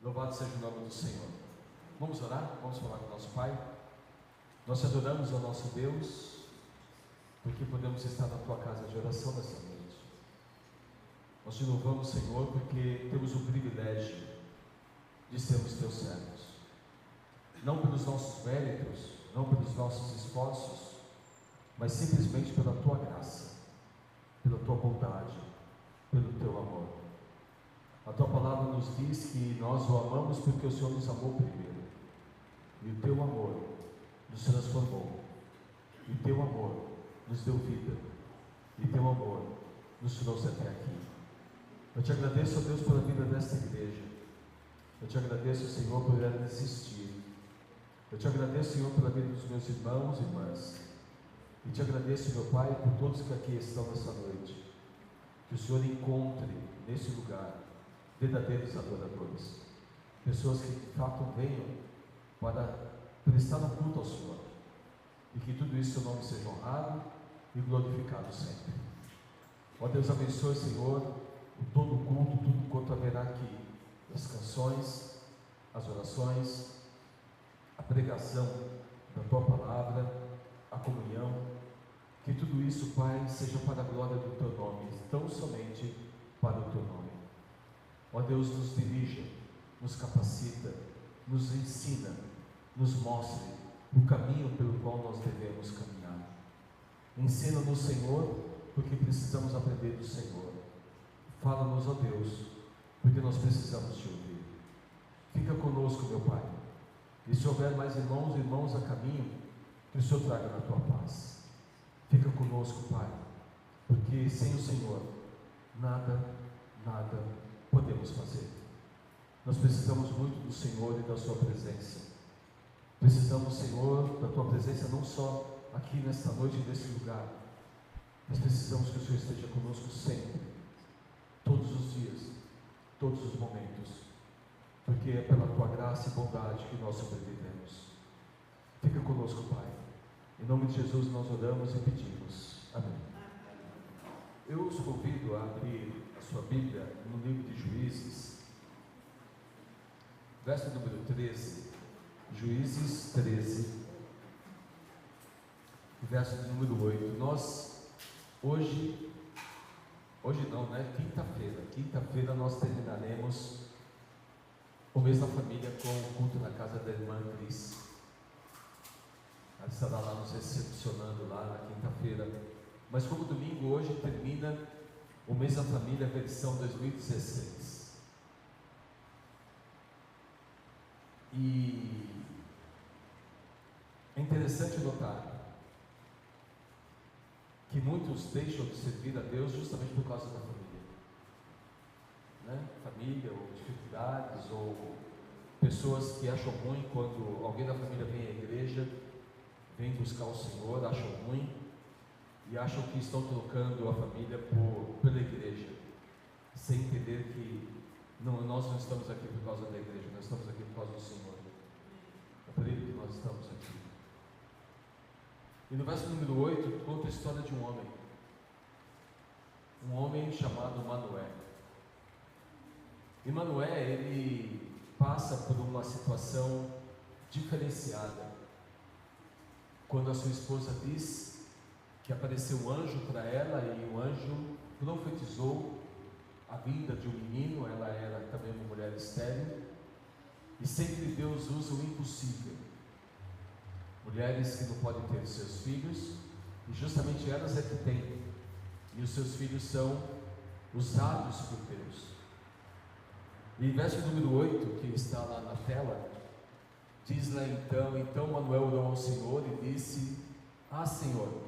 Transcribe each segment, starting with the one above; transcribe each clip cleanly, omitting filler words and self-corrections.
Louvado seja o nome do Senhor. Vamos orar? Vamos falar com o nosso Pai? Nós te adoramos ao nosso Deus, porque podemos estar na tua casa de oração nessa noite. Nós te louvamos, Senhor, porque temos o privilégio de sermos teus servos. Não pelos nossos méritos, não pelos nossos esforços, mas simplesmente pela tua graça, pela tua bondade, pelo teu amor. A tua palavra nos diz que nós o amamos porque o Senhor nos amou primeiro, e o teu amor nos transformou, e o teu amor nos deu vida, e o teu amor nos trouxe até aqui. Eu te agradeço, ó Deus, pela vida desta igreja. Eu te agradeço, Senhor, por ela existir. Eu te agradeço, Senhor, pela vida dos meus irmãos e irmãs, e te agradeço, meu Pai, por todos que aqui estão nessa noite. Que o Senhor encontre nesse lugar verdadeiros adoradores, pessoas que de fato venham para prestar um culto ao Senhor, e que tudo isso, seu nome seja honrado e glorificado sempre. Ó Deus, abençoe, Senhor, todo o culto, tudo quanto haverá aqui, as canções, as orações, a pregação da tua palavra, a comunhão, que tudo isso, Pai, seja para a glória do teu nome, tão somente para o teu nome. Ó Deus, nos dirija, nos capacita, nos ensina, nos mostre o caminho pelo qual nós devemos caminhar. Ensina-nos, Senhor, porque precisamos aprender do Senhor. Fala-nos, ó Deus, porque nós precisamos te ouvir. Fica conosco, meu Pai, e se houver mais irmãos e irmãos a caminho, que o Senhor traga na tua paz. Fica conosco, Pai, porque sem o Senhor, nada podemos fazer. Nós precisamos muito do Senhor e da sua presença. Precisamos, Senhor, da tua presença não só aqui nesta noite, nesse lugar, mas precisamos que o Senhor esteja conosco sempre, todos os dias, todos os momentos, porque é pela tua graça e bondade que nós sobrevivemos. Fica conosco, Pai. Em nome de Jesus nós oramos e pedimos. Amém. Eu os convido a abrir a sua Bíblia no livro de Juízes, verso número 13, Juízes 13, verso número 8. Nós, hoje não, né? Quinta-feira nós terminaremos o mês da família com o culto na casa da irmã Cris. Ela estará lá nos recepcionando lá na quinta-feira. Mas como domingo hoje termina o mês da família versão 2016. E é interessante notar que muitos deixam de servir a Deus justamente por causa da família, né? Família, ou dificuldades, ou pessoas que acham ruim quando alguém da família vem à igreja, vem buscar o Senhor, acham ruim e acham que estão trocando a família pela igreja, sem entender que nós não estamos aqui por causa da igreja, nós estamos aqui por causa do Senhor. É por Ele que nós estamos aqui. E no verso número 8 conta a história de um homem chamado Manoé. E Manoé, ele passa por uma situação diferenciada quando a sua esposa diz que apareceu um anjo para ela, e o anjo profetizou a vinda de um menino. Ela era também uma mulher estéril, e sempre Deus usa o impossível. Mulheres que não podem ter seus filhos, e justamente elas é que têm, e os seus filhos são usados por Deus. E verso número 8, que está lá na tela, diz lá então Manoé orou ao Senhor e disse: Senhor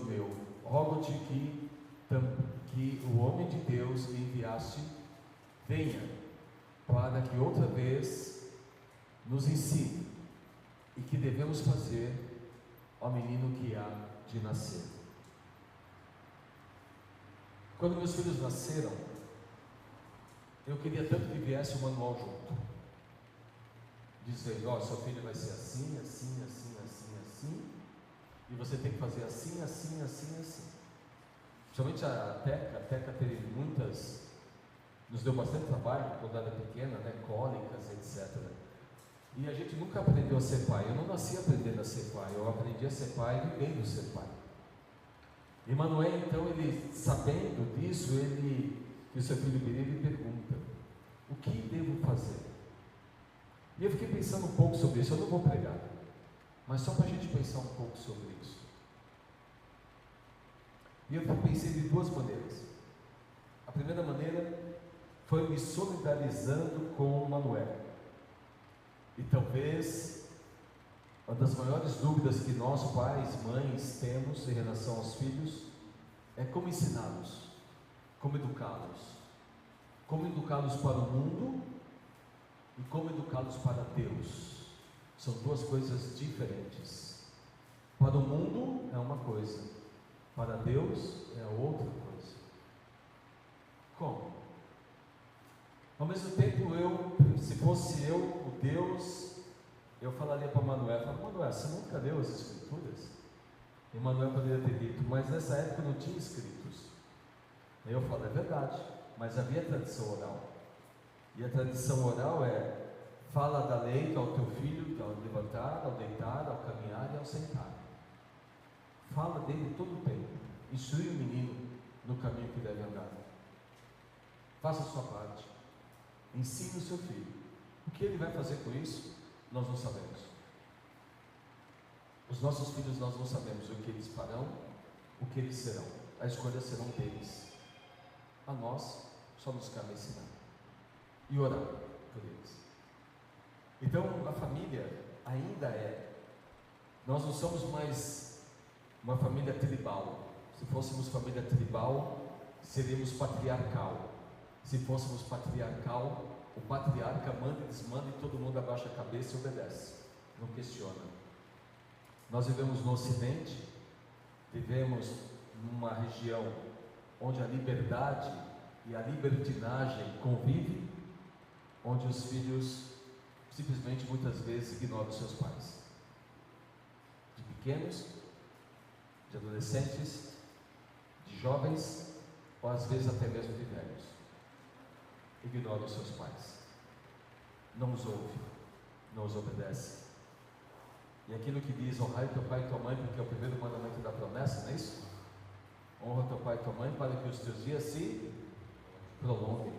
meu, rogo-te que o homem de Deus que enviaste venha, para que outra vez nos ensine e que devemos fazer ao menino que há de nascer. Quando meus filhos nasceram, eu queria tanto que viesse o manual junto, dizendo: ó, seu filho vai ser assim, assim, assim, assim, assim, e você tem que fazer assim, assim, assim, assim. Principalmente a Teca teve muitas nos deu bastante trabalho quando era pequena, né? Cólicas, etc. E a gente nunca aprendeu a ser pai. Eu não nasci aprendendo a ser pai, eu aprendi a ser pai vivendo ser pai. E Manoel, então, ele, sabendo disso, que o seu filho Benê lhe pergunta: o que devo fazer? E eu fiquei pensando um pouco sobre isso. Eu não vou pregar, mas só para a gente pensar um pouco sobre isso. E eu pensei de duas maneiras. A primeira maneira foi me solidarizando com Manoel. E talvez uma das maiores dúvidas que nós, pais, mães, temos em relação aos filhos é como ensiná-los, como educá-los para o mundo e como educá-los para Deus. São duas coisas diferentes. Para o mundo é uma coisa, para Deus é outra coisa. Como? Ao mesmo tempo, se fosse eu, o Deus, eu falaria para Manoel: Manoel, você nunca leu as Escrituras? E Manoel poderia ter dito: mas nessa época não tinha escritos. Aí eu falo: é verdade, mas havia tradição oral. E a tradição oral fala da lei ao teu filho, ao levantar, ao deitar, ao caminhar e ao sentar. Fala dele todo o tempo. Instrui o menino no caminho que deve andar. Faça a sua parte. Ensine o seu filho. O que ele vai fazer com isso, nós não sabemos. Os nossos filhos, nós não sabemos o que eles farão, o que eles serão. A escolha serão deles. A nós, só nos cabe ensinar e orar por eles. Então, a família ainda nós não somos mais uma família tribal. Se fôssemos família tribal, seríamos patriarcal. Se fôssemos patriarcal, o patriarca manda e desmanda e todo mundo abaixa a cabeça e obedece, não questiona. Nós vivemos no Ocidente, vivemos numa região onde a liberdade e a libertinagem convivem, onde os filhos simplesmente muitas vezes ignoram os seus pais, de pequenos, de adolescentes, de jovens, ou às vezes até mesmo de velhos. Ignora os seus pais, não os ouve, não os obedece. E aquilo que diz: honrai teu pai e tua mãe, porque é o primeiro mandamento da promessa, não é isso? Honra teu pai e tua mãe para que os teus dias se prolonguem.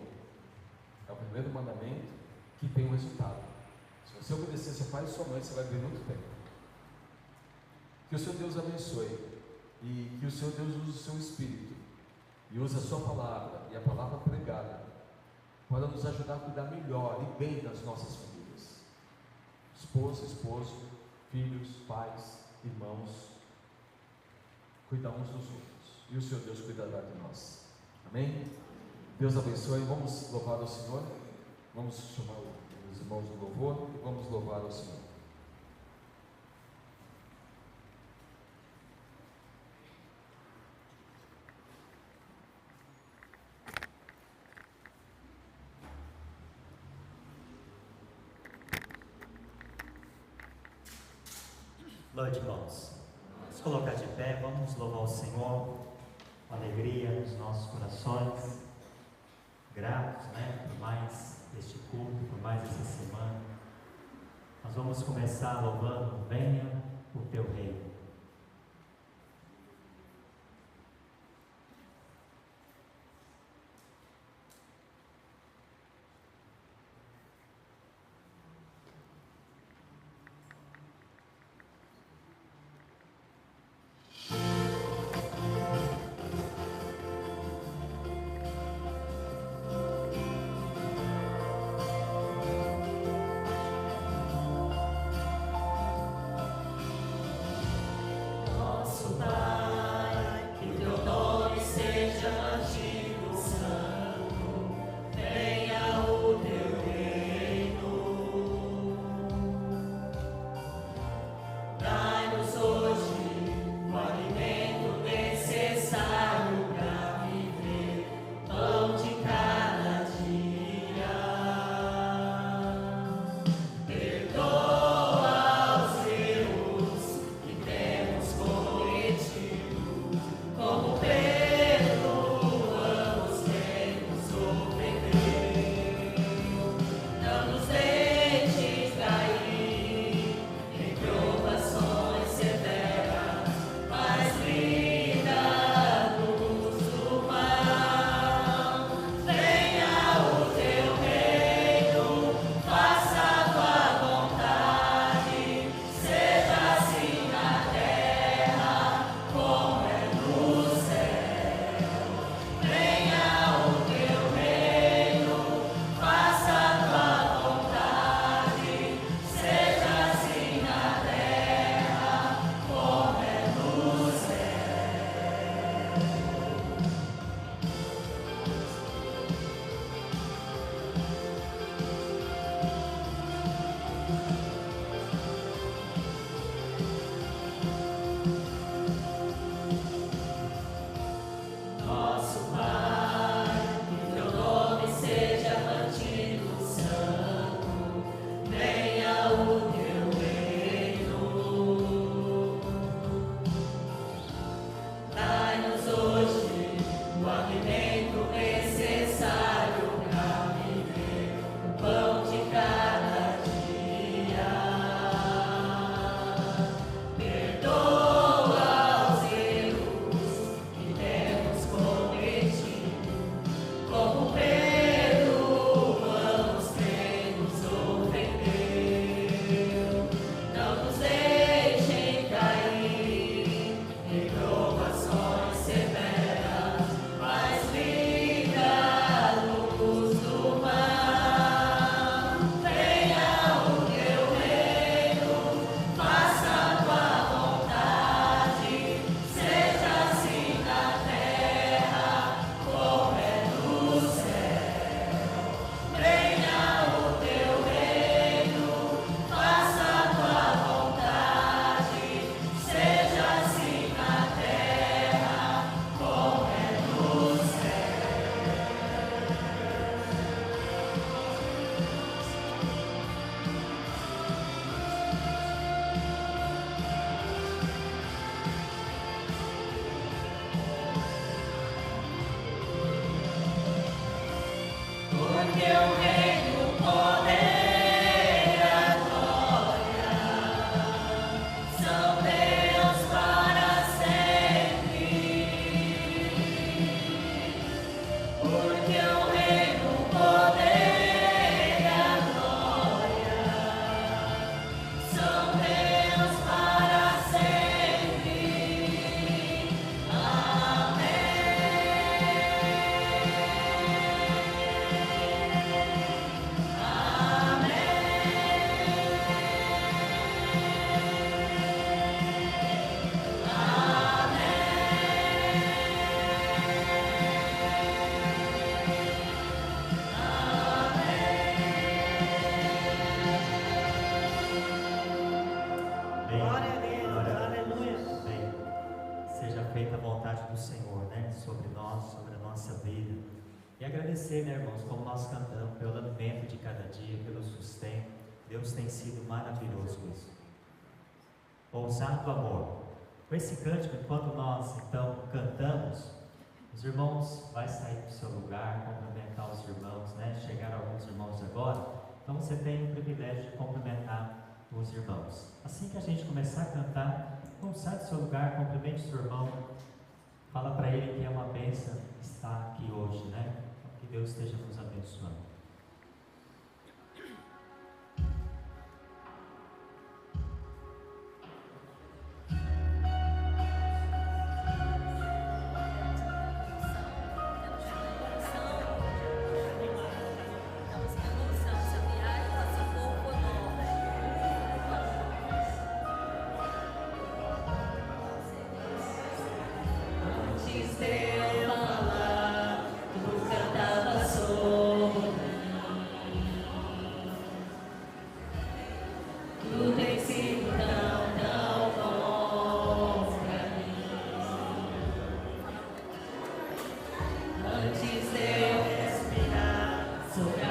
É o primeiro mandamento que tem um resultado. Se você obedecer seu pai e sua mãe, você vai viver muito tempo. Que o seu Deus abençoe e que o seu Deus use o seu Espírito e use a sua palavra e a palavra pregada para nos ajudar a cuidar melhor e bem das nossas famílias. Esposa, esposo, filhos, pais, irmãos, cuidar uns dos outros, e o seu Deus cuidará de nós. Amém? Deus abençoe. Vamos louvar o Senhor. Vamos chamar os irmãos do louvor e vamos louvar o Senhor. Noite, irmãos. Vamos colocar de pé, vamos louvar o Senhor com alegria nos nossos corações, gratos, por mais este culto, por mais essa semana. Nós vamos começar louvando: venha o teu reino. feita a vontade do Senhor, né? Sobre nós, sobre a nossa vida. E agradecer, né, irmãos, como nós cantamos, pelo alimento de cada dia, pelo sustento. Deus tem sido maravilhoso com isso. Ousado amor. Com esse cântico, enquanto nós então cantamos, os irmãos vão sair do seu lugar, cumprimentar os irmãos, né? Chegaram alguns irmãos agora, então você tem o privilégio de cumprimentar os irmãos. Assim que a gente começar a cantar, não sai do seu lugar, cumprimente o seu irmão, fala para ele que é uma bênção estar aqui hoje, né? Que Deus esteja nos abençoando. Sopra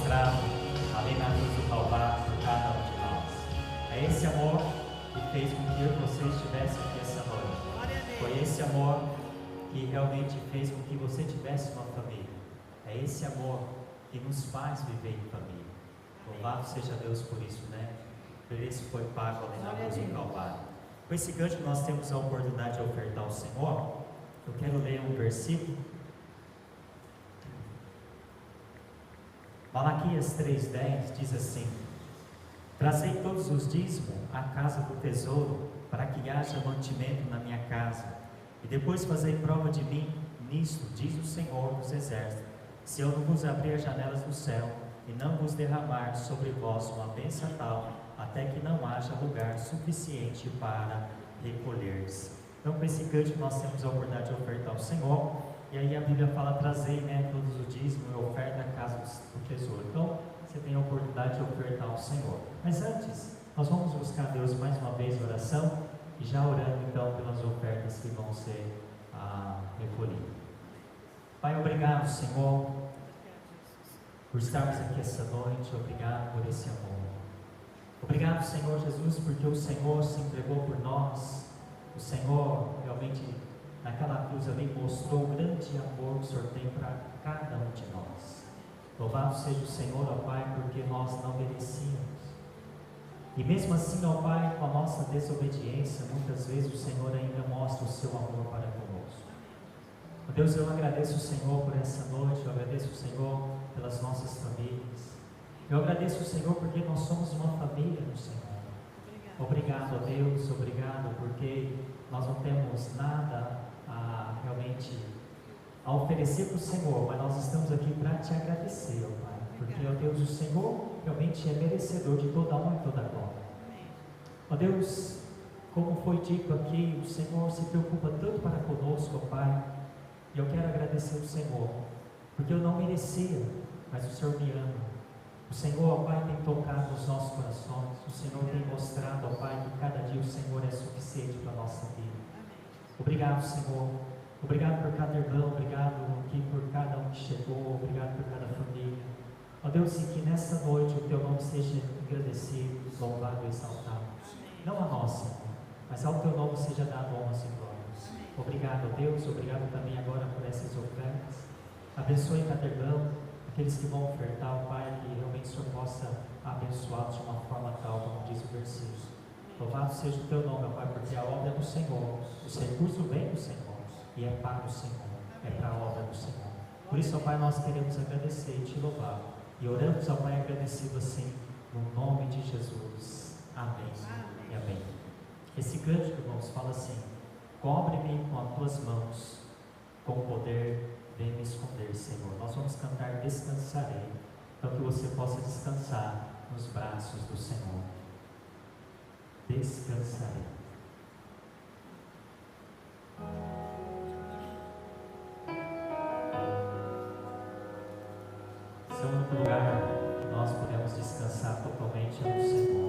demonstrado ali na cruz do Calvário por cada um de nós. É esse amor que fez com que eu e você estivesse aqui essa noite. Foi esse amor que realmente fez com que você tivesse uma família. É esse amor que nos faz viver em família. Louvado seja Deus por isso, né? Por isso foi pago ali na cruz do Calvário. Com esse gancho nós temos a oportunidade de ofertar ao Senhor. Eu quero ler um versículo. Malaquias 3,10 diz assim: trazei todos os dízimos à casa do tesouro, para que haja mantimento na minha casa, e depois fazei prova de mim nisto, diz o Senhor dos Exércitos, se eu não vos abrir as janelas do céu, e não vos derramar sobre vós uma bênção tal, até que não haja lugar suficiente para recolher-se. Então, com esse gancho, nós temos a oportunidade de ofertar ao Senhor. E aí a Bíblia fala, trazei, né, todos os dízimos e oferta à casa do tesouro. Então, você tem a oportunidade de ofertar ao Senhor. Mas antes, nós vamos buscar a Deus mais uma vez em oração, e já orando então pelas ofertas que vão ser recolhidas. Pai, obrigado, Senhor, por estarmos aqui essa noite. Obrigado por esse amor. Obrigado, Senhor Jesus, porque o Senhor se entregou por nós. O Senhor realmente naquela cruz ali mostrou o grande amor que o Senhor tem para cada um de nós. Louvado seja o Senhor, ó Pai, porque nós não merecíamos. E mesmo assim, ó Pai, com a nossa desobediência, muitas vezes o Senhor ainda mostra o seu amor para conosco. Ó Deus, eu agradeço o Senhor por essa noite, eu agradeço o Senhor pelas nossas famílias. Eu agradeço o Senhor porque nós somos uma família no Senhor. Obrigado, ó Deus, obrigado, porque nós não temos nada realmente a oferecer para o Senhor, mas nós estamos aqui para te agradecer, ó Pai, porque, ó Deus, o Senhor realmente é merecedor de toda honra e toda glória. Ó Deus, como foi dito aqui, o Senhor se preocupa tanto para conosco, ó Pai, e eu quero agradecer o Senhor, porque eu não merecia, mas o Senhor me ama. O Senhor, ó Pai, tem tocado nos nossos corações. O Senhor tem mostrado, ó Pai, que cada dia o Senhor é suficiente para a nossa vida. Obrigado, Senhor. Obrigado por cada irmão, obrigado aqui por cada um que chegou, obrigado por cada família. Ó Deus, e que nessa noite o Teu nome seja agradecido, louvado e exaltado. Não a nós, Senhor, mas ao Teu nome seja dado honras e glórias. Obrigado, Deus, obrigado também agora por essas ofertas. Abençoe cada irmão, aqueles que vão ofertar, ó Pai, que realmente o Senhor possa abençoá-los de uma forma tal, como diz o versículo. Louvado seja o Teu nome, ó Pai, porque a obra é do Senhor, os recursos vêm do Senhor, e é para o Senhor, é para a obra do Senhor. Por isso, ó Pai, nós queremos agradecer e Te louvar, e oramos, ó Pai, agradecido assim, no nome de Jesus. Amém. E amém. Esse cântico, irmãos, fala assim: cobre-me com as Tuas mãos, com poder vem me esconder, Senhor. Nós vamos cantar Descansarei, para que você possa descansar nos braços do Senhor. Descansarei. Esse é o único lugar que nós podemos descansar totalmente é no Senhor.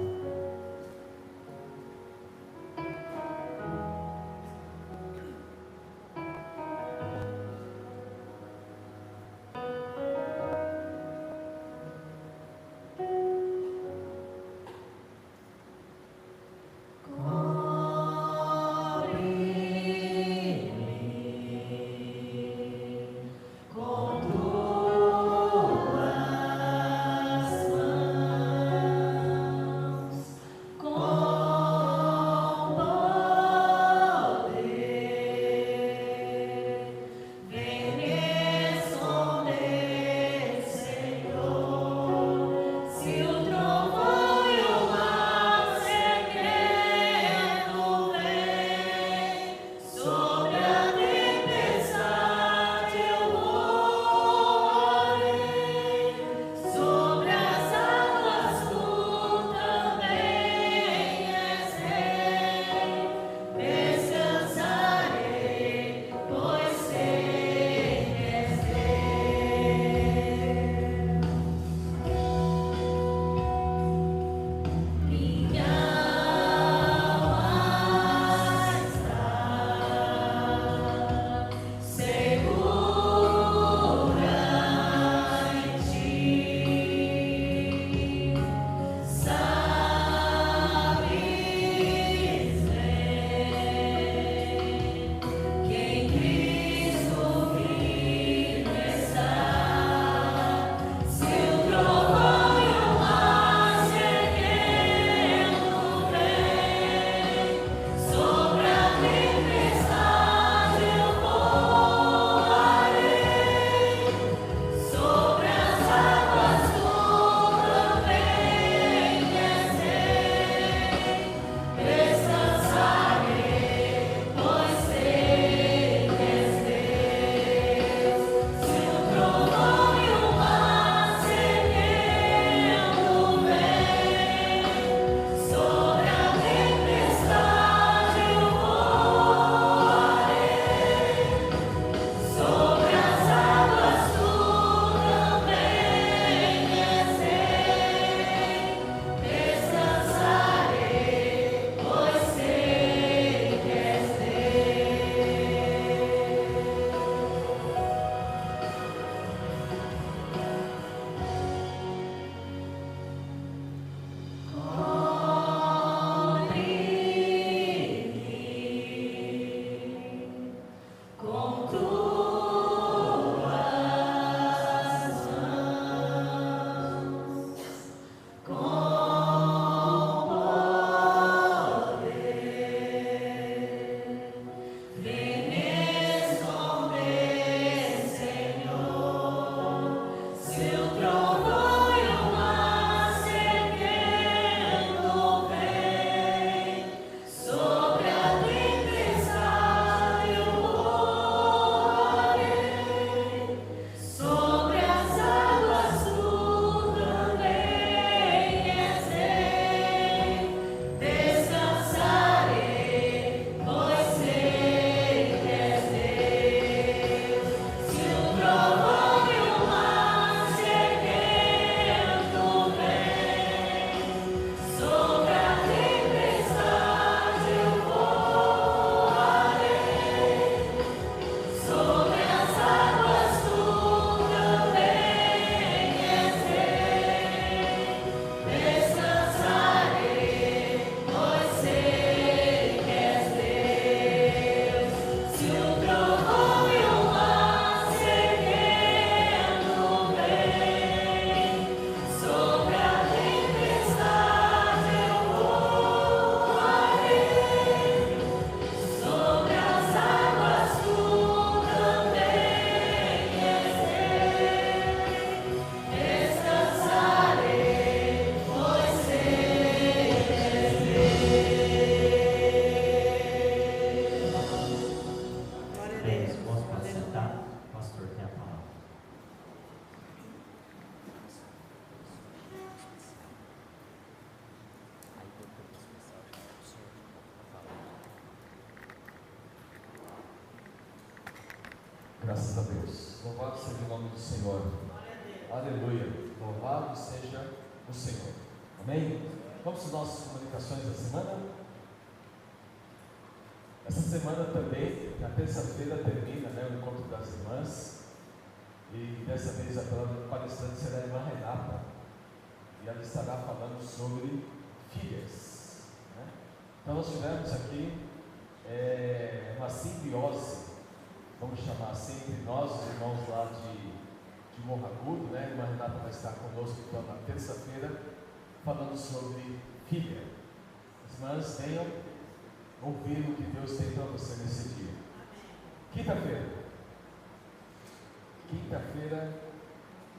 Com tuas mãos Graças a Deus. Louvado seja o nome do Senhor. Aleluia. Louvado seja o Senhor. Amém? Vamos às nossas comunicações da semana. Essa semana também, na terça-feira, termina, o encontro das irmãs. E dessa vez a palestrante será a irmã Renata. E ela estará falando sobre filhas. Então nós tivemos aqui uma simbiose, vamos chamar assim, entre nós, os irmãos lá de Morro Agudo, A irmã Renata vai estar conosco então na terça-feira, falando sobre filha. As irmãs venham ouvir o que Deus tem para você nesse dia. Quinta-feira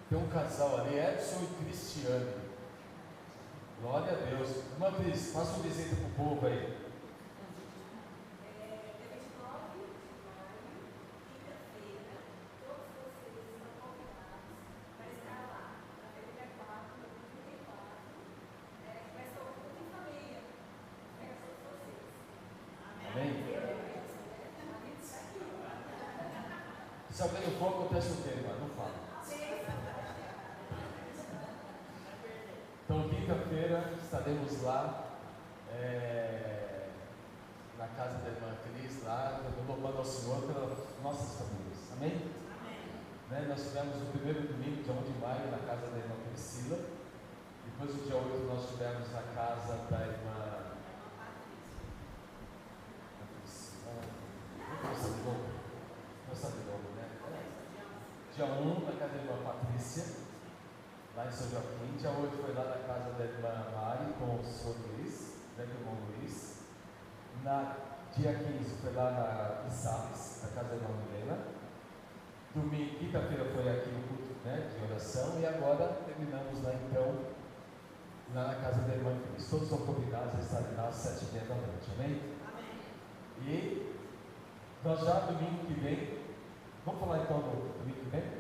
tem um casal ali, Edson e Cristiane. Glória a Deus. Irmã Cris, faça uma visita para o povo aí. Se alguém não for, acontece o quê, irmã? Não fala. Então, quinta-feira estaremos lá, na casa da irmã Cris, lá, louvando ao Senhor pelas nossas famílias. Amém? Amém. Nós tivemos o primeiro domingo, dia 1 de maio, na casa da irmã Priscila. Depois, o dia 8, nós tivemos na casa da irmã Dia 1 na casa da irmã Patrícia, lá em São Joaquim. Dia 8 foi lá na casa da irmã Mari com o senhor Luiz, com o irmão Luiz. Dia 15 foi lá em Salles, na casa da irmã Milena. Quinta-feira foi aqui o culto de oração. E agora terminamos lá então, lá na casa da irmã Cris. Todos são convidados a estarem lá às 7h30 da noite. Amém? Amém. E nós já domingo que vem, vamos falar então do domingo que vem?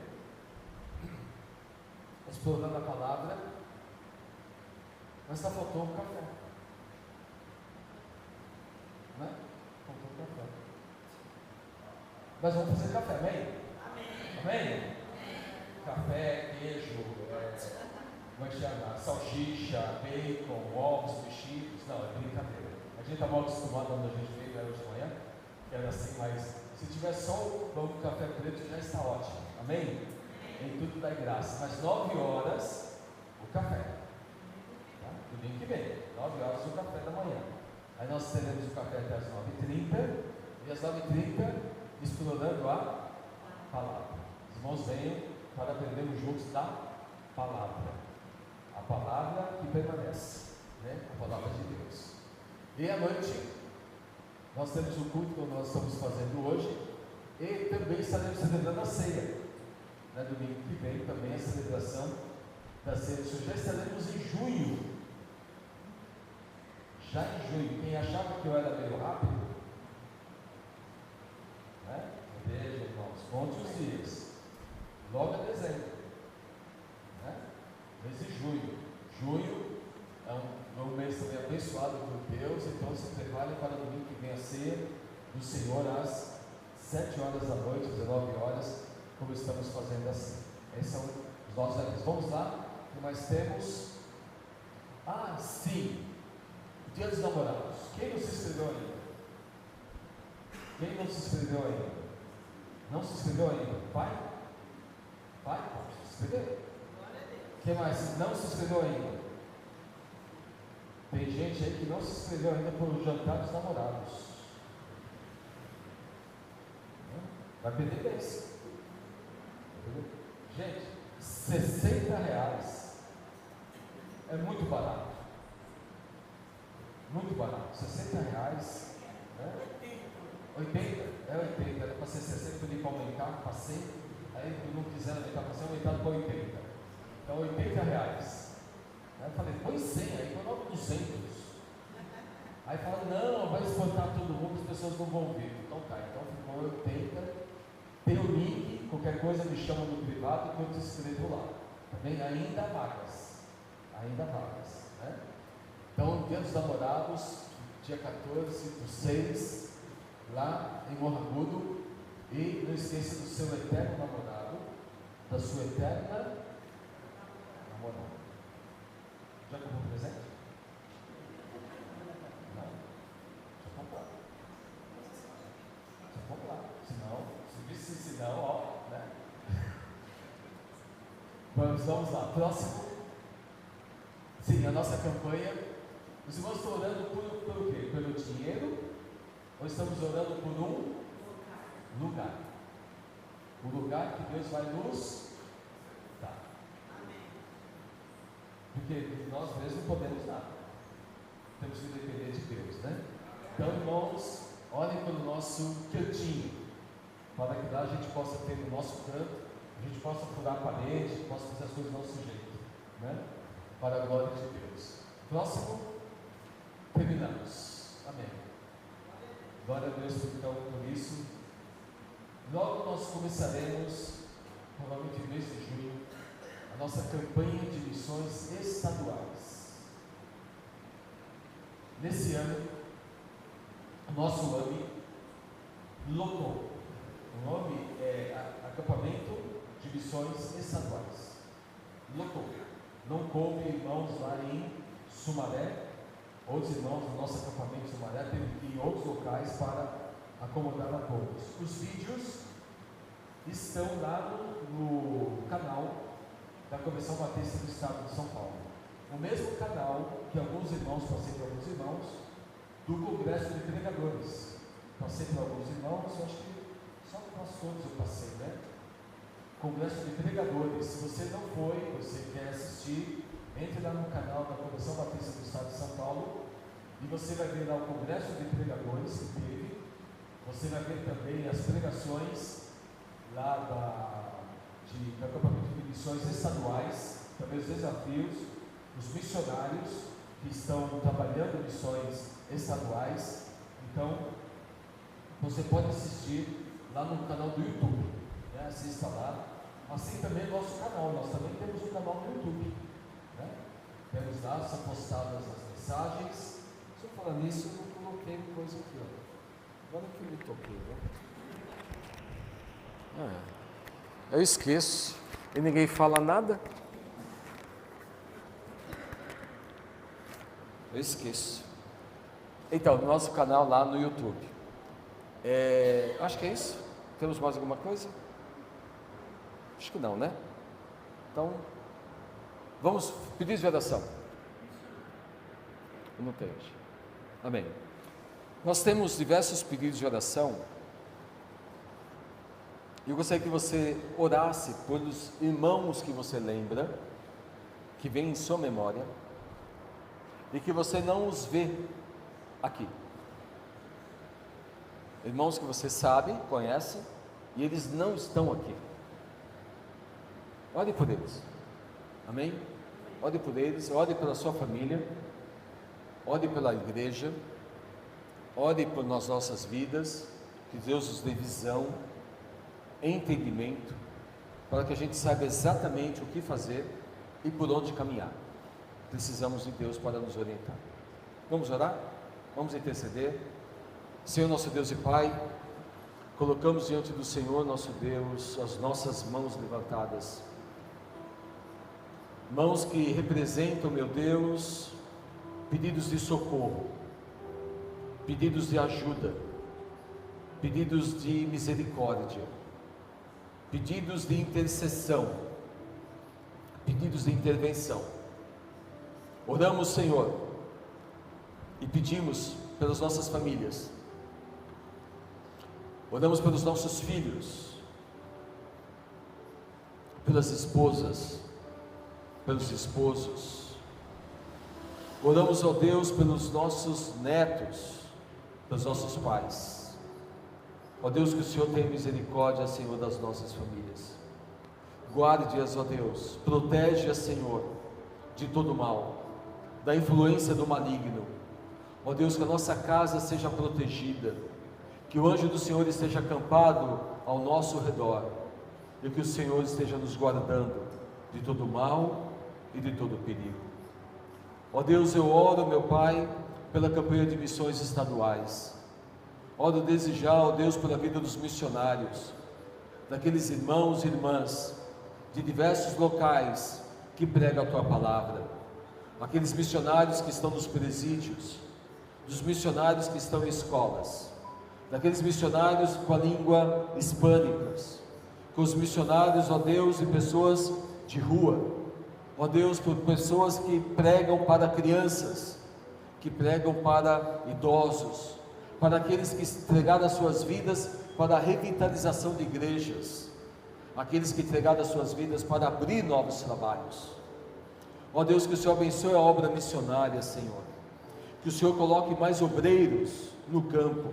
Explorando a palavra, mas faltou um café. Faltou um café. Mas vamos fazer café, amém? Amém? Amém? Café, queijo, como é que chama? Salsicha, bacon, ovos mexidos. Não, é brincadeira. A gente está mal acostumado onde a gente veio hoje de manhã, que era assim, mas se tiver só o pão de café preto já está ótimo. Amém? Em tudo dá graça. Mas 9 horas o café. Tá? Domingo que vem, 9 horas o café da manhã. Aí nós teremos o café até as 9h30. E às 9h30 explorando a palavra. Os irmãos venham para aprendermos juntos da palavra. A palavra que permanece. A palavra de Deus. E à noite nós temos o culto que nós estamos fazendo hoje. E também estaremos celebrando a ceia. Domingo que vem também a celebração da ceia do Senhor. Já estaremos em junho. Já em junho. Quem achava que eu era meio rápido, veja, irmãos, conte os dias. Logo é dezembro. Mês de junho. Junho é um mês também abençoado por Deus. Então se prepare para domingo que vem a ceia do Senhor às 7 horas da noite, às 19 horas. Como estamos fazendo assim. Esses são os nossos avisos. Vamos lá. O que mais temos? Sim. Dia dos Namorados. Quem não se inscreveu ainda? Quem não se inscreveu ainda? Não se inscreveu ainda? Vai? Pode se inscrever. Quem mais? Não se inscreveu ainda? Tem gente aí que não se inscreveu ainda para o jantar dos namorados. Vai perder bênção. Gente, R$60 é muito barato. Muito barato. R$60, 80, era para ser 60, pedi para aumentar, passei. Aí não quiseram aumentar, passei aumentado para 80. Então R$80. Aí eu falei, põe 100, aí põe logo 200. Aí falaram, não, vai espantar todo mundo, as pessoas não vão ver. Então tá, então ficou 80. Tem o link, qualquer coisa me chama no privado que eu te escrevo lá. Também ainda há vagas. Então, Dia dos Namorados, dia 14/6, lá em Morro Agudo, E não esqueça do seu eterno namorado, da sua eterna namorada. Já comprou um presente? Não. Já comprar. Já comprar. Senão, se disse senão, ó, né? Vamos lá. Próximo. Sim, a nossa campanha. Os irmãos estão orando por quê? Pelo dinheiro? Ou estamos orando por um lugar? O lugar que Deus vai nos dar. Porque nós mesmos não podemos dar. Temos que depender de Deus, né? Então, irmãos, olhem pelo nosso cantinho, para que lá a gente possa ter no nosso canto, a gente possa furar a parede, possa fazer as coisas do nosso jeito, né? Para a glória de Deus. Próximo, terminamos. Amém. Glória a Deus então por isso. Logo nós começaremos, provavelmente no mês de junho, a nossa campanha de missões estaduais. Nesse ano, o nosso AME lotou. O nome é Acampamento de Missões Estaduais. Lotou. Não coube irmãos lá em Sumaré. Outros irmãos do nosso acampamento de Sumaré teve que ir em outros locais para acomodar a todos. Os vídeos estão lá no canal da Convenção Batista do Estado de São Paulo. O mesmo canal que alguns irmãos, passei por alguns irmãos, do Congresso de Pregadores. Passei por alguns irmãos, eu acho que só por pastores eu passei, né? Congresso de Pregadores. Se você não foi, você quer assistir, entre lá no canal da Convenção Batista do Estado de São Paulo e você vai ver lá o Congresso de Pregadores que teve. Você vai ver também as pregações lá do acampamento de missões estaduais, também os desafios, os missionários que estão trabalhando missões estaduais. Então, você pode assistir lá no canal do YouTube, né? Assista lá, assim também o nosso canal. Nós também temos um canal no YouTube, né? Temos lá, são postadas as mensagens. Se eu falar nisso, eu não coloquei coisa aqui, ó. Agora que eu me toquei, né? Eu esqueço e ninguém fala nada. Eu esqueço. Então, no nosso canal lá no YouTube. Acho que é isso. Temos mais alguma coisa? Acho que não, né? Então, vamos pedir de oração. Eu não tenho hoje. Amém. Nós temos diversos pedidos de oração. Eu gostaria que você orasse pelos irmãos que você lembra, que vem em sua memória, e que você não os vê aqui. Irmãos que você sabe, conhece, e eles não estão aqui. Ore por eles. Amém? Ore por eles, ore pela sua família, ore pela igreja, ore por nossas vidas, que Deus nos dê visão, entendimento, para que a gente saiba exatamente o que fazer e por onde caminhar. Precisamos de Deus para nos orientar. Vamos orar? Vamos interceder. Senhor nosso Deus e Pai, colocamos diante do Senhor nosso Deus as nossas mãos levantadas, mãos que representam, meu Deus, pedidos de socorro, pedidos de ajuda, pedidos de misericórdia, pedidos de intercessão, pedidos de intervenção. Oramos, Senhor, e pedimos pelas nossas famílias, oramos pelos nossos filhos, pelas esposas, pelos esposos, oramos, ó Deus, pelos nossos netos, pelos nossos pais. Ó Deus, que o Senhor tenha misericórdia, Senhor, das nossas famílias. Guarde-as, ó Deus, protege-as, Senhor, de todo mal, da influência do maligno. Ó Deus, que a nossa casa seja protegida, que o anjo do Senhor esteja acampado ao nosso redor, e que o Senhor esteja nos guardando de todo mal e de todo perigo. Ó Deus, eu oro, meu Pai, pela campanha de missões estaduais. Oro desde já, ó Deus, pela vida dos missionários, daqueles irmãos e irmãs de diversos locais que pregam a Tua palavra, aqueles missionários que estão nos presídios, dos missionários que estão em escolas, daqueles missionários com a língua hispânica, com os missionários, ó Deus, e pessoas de rua, ó Deus, por pessoas que pregam para crianças, que pregam para idosos, para aqueles que entregaram as suas vidas para a revitalização de igrejas, aqueles que entregaram as suas vidas para abrir novos trabalhos. Ó Deus, que o Senhor abençoe a obra missionária, Senhor, que o Senhor coloque mais obreiros no campo,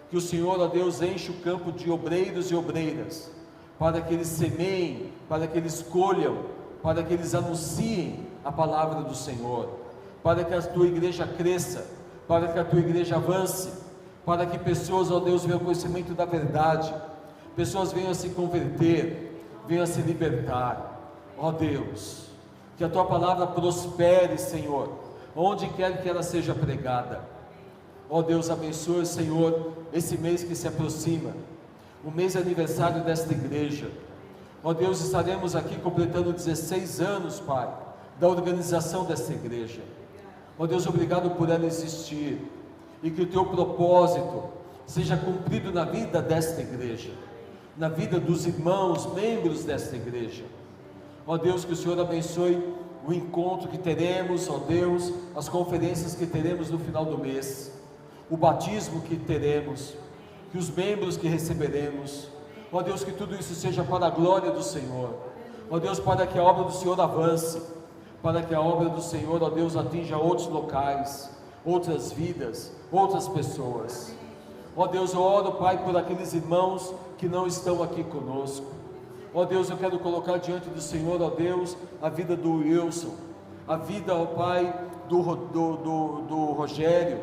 que o Senhor, ó Deus, enche o campo de obreiros e obreiras, para que eles semeiem, para que eles colham, para que eles anunciem a palavra do Senhor, para que a Tua igreja cresça, para que a Tua igreja avance, para que pessoas, ó Deus, venham ao conhecimento da verdade, pessoas venham a se converter, venham a se libertar, ó Deus, que a Tua palavra prospere, Senhor, onde quer que ela seja pregada. Ó Deus, abençoe, Senhor, esse mês que se aproxima, o mês de aniversário desta igreja. Ó Deus, estaremos aqui completando 16 anos, Pai, da organização desta igreja. Ó Deus, obrigado por ela existir, e que o Teu propósito seja cumprido na vida desta igreja, na vida dos irmãos, membros desta igreja. Ó Deus, que o Senhor abençoe o encontro que teremos, ó Deus, as conferências que teremos no final do mês, o batismo que teremos, que os membros que receberemos, ó Deus, que tudo isso seja para a glória do Senhor, ó Deus, para que a obra do Senhor avance, para que a obra do Senhor, ó Deus, atinja outros locais, outras vidas, outras pessoas. Ó Deus, eu oro, Pai, por aqueles irmãos que não estão aqui conosco. Ó Deus, eu quero colocar diante do Senhor, ó Deus, a vida do Wilson, a vida, ó Pai, do Rogério,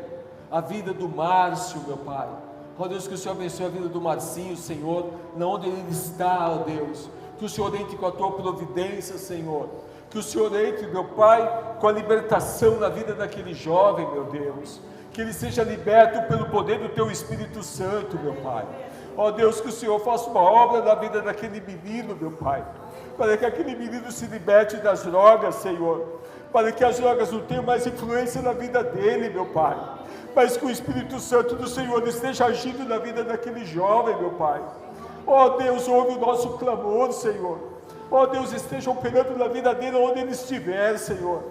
a vida do Márcio, meu Pai. Ó Deus, que o Senhor abençoe a vida do Marcinho, Senhor, na onde ele está, ó Deus, que o Senhor entre com a Tua providência, Senhor, que o Senhor entre, meu Pai, com a libertação na vida daquele jovem, meu Deus, que ele seja liberto pelo poder do Teu Espírito Santo, meu Pai. Ó Deus, que o Senhor faça uma obra na vida daquele menino, meu Pai, para que aquele menino se liberte das drogas, Senhor, para que as drogas não tenham mais influência na vida dele, meu Pai, mas que o Espírito Santo do Senhor esteja agindo na vida daquele jovem, meu Pai. Ó Deus, ouve o nosso clamor, Senhor. Ó Deus, esteja operando na vida dele onde ele estiver, Senhor.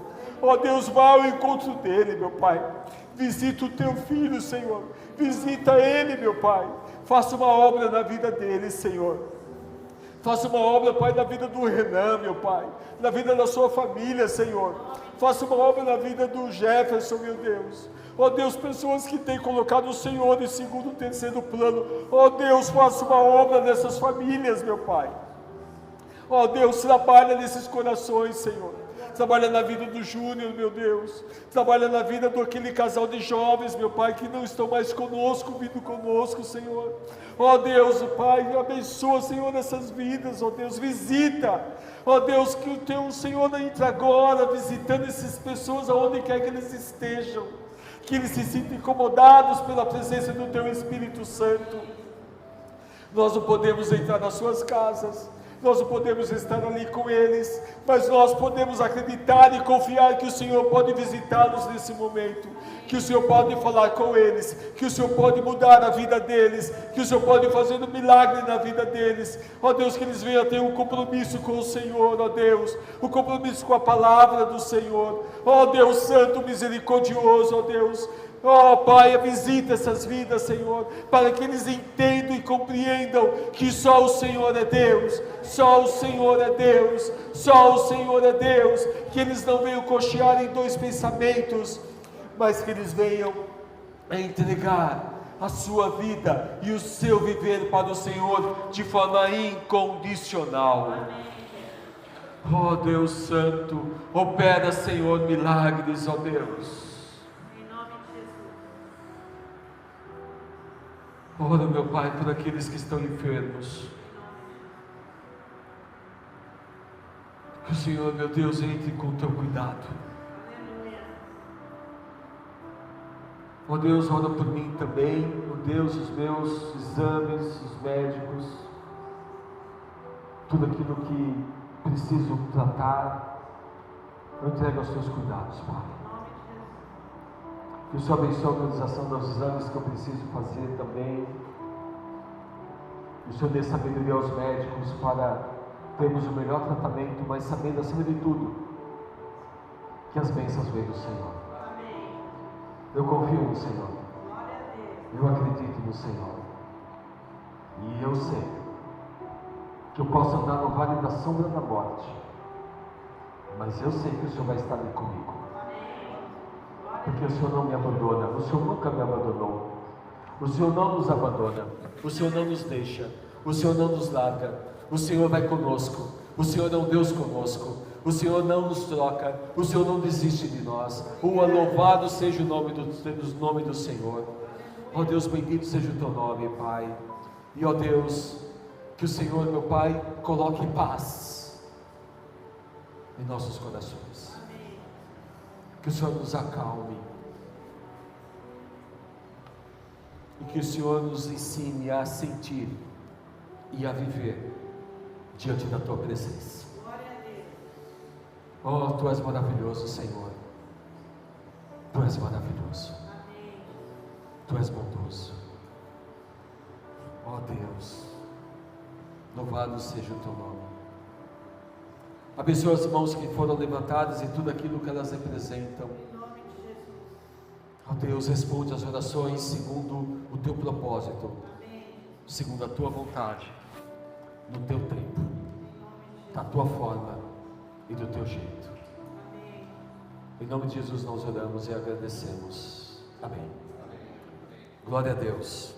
Ó Deus, vá ao encontro dele, meu Pai. Visita o Teu filho, Senhor. Visita ele, meu Pai. Faça uma obra na vida dele, Senhor. Faça uma obra, Pai, na vida do Renan, meu Pai, na vida da sua família, Senhor. Faça uma obra na vida do Jefferson, meu Deus. Ó Deus, pessoas que têm colocado o Senhor em segundo, terceiro plano. Ó Deus, faça uma obra nessas famílias, meu Pai. Ó Deus, trabalha nesses corações, Senhor. Trabalha na vida do Júnior, meu Deus. Trabalha na vida daquele casal de jovens, meu Pai, que não estão mais conosco, vindo conosco, Senhor. Ó Deus, Pai, abençoa, Senhor, essas vidas, ó Deus, visita. Ó Deus, que o Teu Senhor entre agora, visitando essas pessoas aonde quer que eles estejam. Que eles se sintam incomodados pela presença do Teu Espírito Santo. Nós não podemos entrar nas suas casas, nós não podemos estar ali com eles, mas nós podemos acreditar e confiar que o Senhor pode visitá-los nesse momento, que o Senhor pode falar com eles, que o Senhor pode mudar a vida deles, que o Senhor pode fazer um milagre na vida deles. Ó Deus, que eles venham a ter um compromisso com o Senhor, ó Deus, um compromisso com a palavra do Senhor. Ó Deus Santo, misericordioso, ó Deus. Ó Pai, visita essas vidas, Senhor, para que eles entendam e compreendam que só o Senhor é Deus, só o Senhor é Deus, só o Senhor é Deus, que eles não venham cochear em dois pensamentos, mas que eles venham a entregar a sua vida e o seu viver para o Senhor de forma incondicional. Ó Deus Santo, opera, Senhor, milagres, ó Deus. Ora, meu Pai, por aqueles que estão enfermos. Que o Senhor, meu Deus, entre com o Teu cuidado. Ó Deus, ora por mim também, ó Deus, os meus exames, os médicos, tudo aquilo que preciso tratar, eu entrego aos teus cuidados, Pai. Que o Senhor abençoe a organização dos exames que eu preciso fazer também. Que o Senhor dê sabedoria aos médicos para termos o melhor tratamento, mas sabendo acima de tudo que as bênçãos vêm do Senhor. Eu confio no Senhor. Eu acredito no Senhor. E eu sei que eu posso andar no vale da sombra da morte, mas eu sei que o Senhor vai estar ali comigo. Porque o Senhor não me abandona. O Senhor nunca me abandonou. O Senhor não nos abandona. O Senhor não nos deixa. O Senhor não nos larga. O Senhor vai conosco. O Senhor é um Deus conosco. O Senhor não nos troca. O Senhor não desiste de nós. Louvado seja o nome do Senhor. Ó Deus, bendito seja o teu nome, Pai. E ó Deus, que o Senhor, meu Pai, coloque paz em nossos corações. Que o Senhor nos acalme. E que o Senhor nos ensine a sentir e a viver diante da Tua presença. Oh, Tu és maravilhoso, Senhor. Tu és maravilhoso. Tu és bondoso. Oh Deus, louvado seja o Teu nome. Abençoa as mãos que foram levantadas e tudo aquilo que elas representam. Ó Deus, responde as orações segundo o Teu propósito, segundo a Tua vontade, no Teu tempo, da Tua forma e do Teu jeito. Em nome de Jesus nós oramos e agradecemos. Amém. Glória a Deus.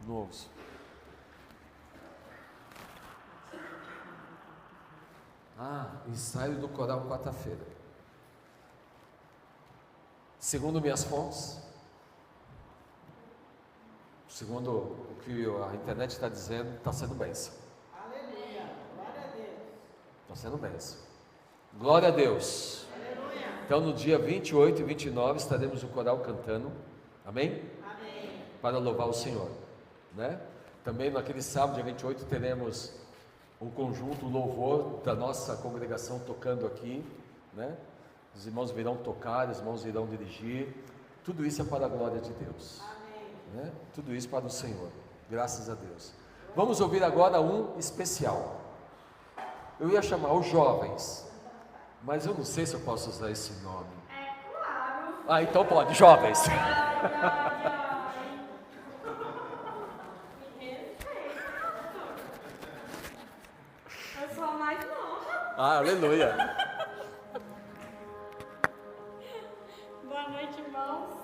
Novos. Ensaio do coral quarta-feira. Segundo minhas fontes, segundo o que a internet está dizendo, está sendo bênção. Aleluia, glória a Deus. Está sendo bênção. Glória a Deus. Aleluia. Então no dia 28 e 29 estaremos no coral cantando. Amém? Amém. Para louvar o Senhor, né? Também naquele sábado, dia 28, teremos um conjunto louvor da nossa congregação tocando aqui, né? Os irmãos virão tocar, os irmãos irão dirigir. Tudo isso é para a glória de Deus. Amém. Né? Tudo isso para o Senhor. Graças a Deus. Vamos ouvir agora um especial. Eu ia chamar os jovens, mas eu não sei se eu posso usar esse nome. É claro. Então pode, jovens. Eu sou a mais nova. Aleluia. Boa noite, irmãos.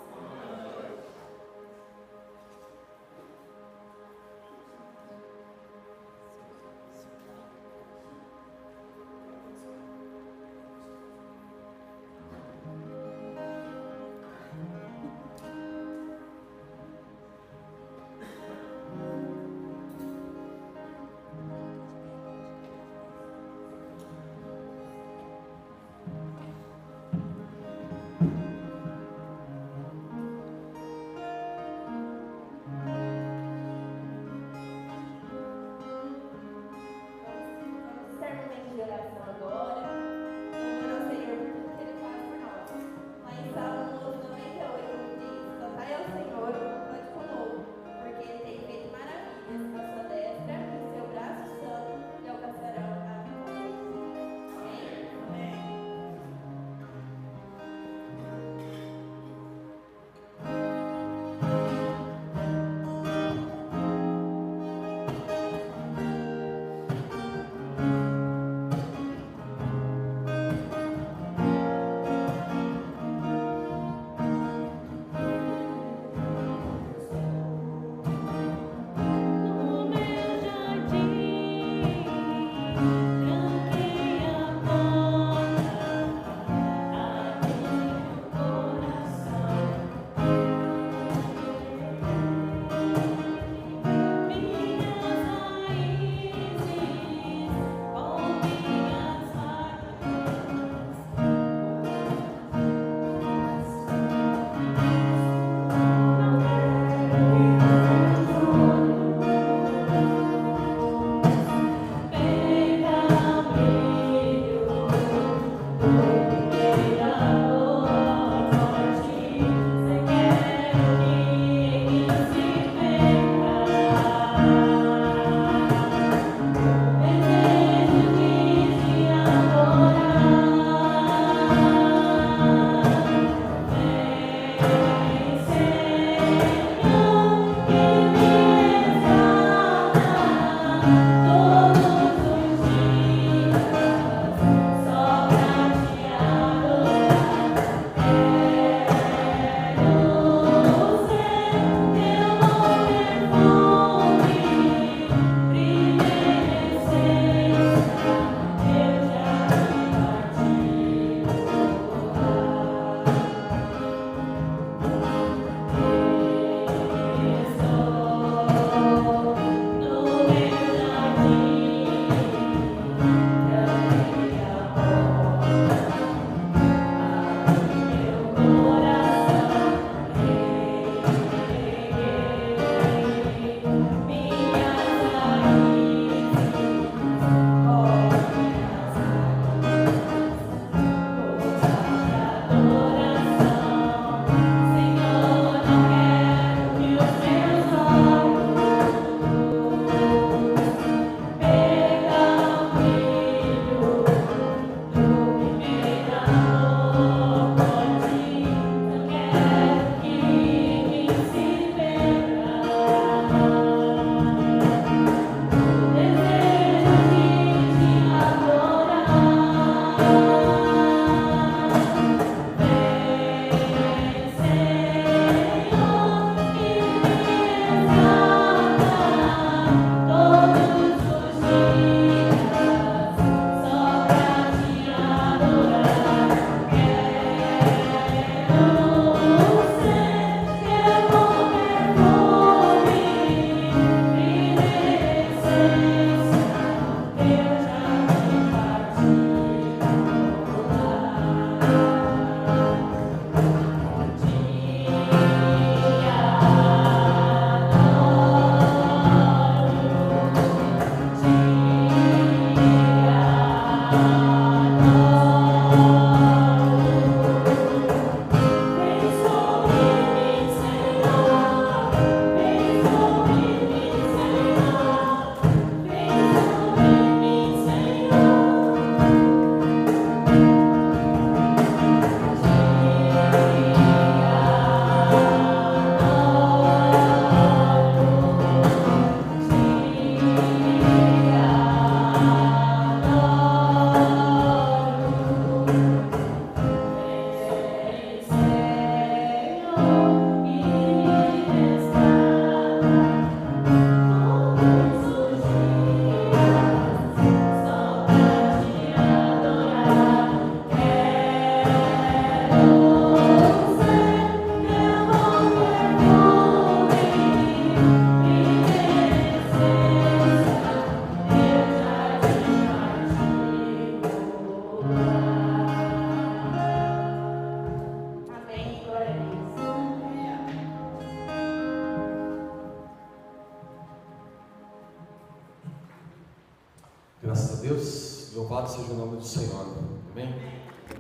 Louvado seja o nome do Senhor. Amém?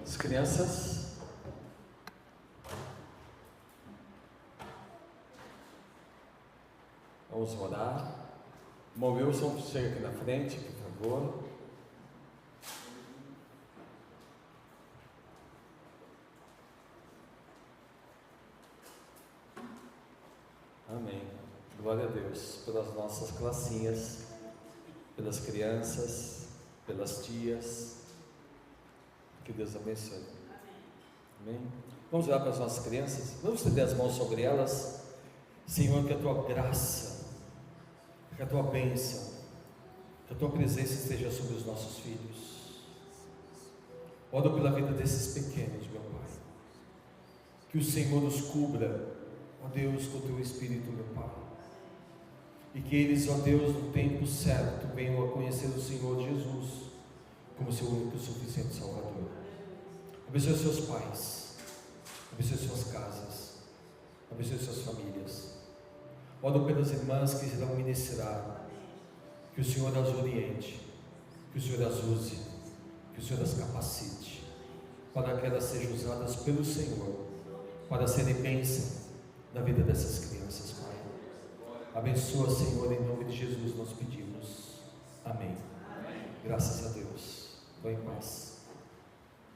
As crianças. Vamos orar. Irmão Wilson, chega aqui na frente, por favor. Amém. Glória a Deus pelas nossas classinhas, pelas crianças, pelas tias. Que Deus abençoe. Amém. Vamos orar para as nossas crianças. Vamos estender as mãos sobre elas. Senhor, que a tua graça, que a tua bênção, que a tua presença esteja sobre os nossos filhos. Oro pela vida desses pequenos, meu Pai. Que o Senhor nos cubra, ó Deus, com o teu Espírito, meu Pai. E que eles, ó Deus, no tempo certo, venham a conhecer o Senhor Jesus como seu único e suficiente Salvador. Abençoe seus pais, abençoe suas casas, abençoe suas famílias. Oro pelas irmãs que irão ministrar, que o Senhor as oriente, que o Senhor as use, que o Senhor as capacite, para que elas sejam usadas pelo Senhor, para serem bênção na vida dessas crianças, Pai. Abençoa, Senhor, em nome de Jesus nós pedimos. Amém. Graças a Deus. Vou em paz.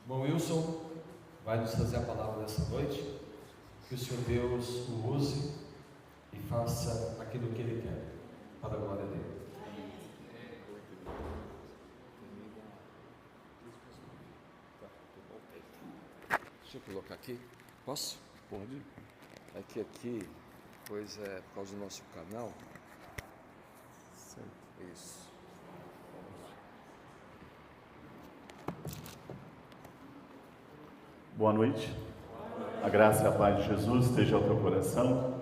Irmão Wilson vai nos trazer a palavra dessa noite. Que o Senhor Deus o use e faça aquilo que Ele quer, para a glória dEle. Deixa eu colocar aqui. Posso? Pode. Aqui, pois é por causa do nosso canal. Isso. Boa noite. A graça e a paz de Jesus esteja ao teu coração.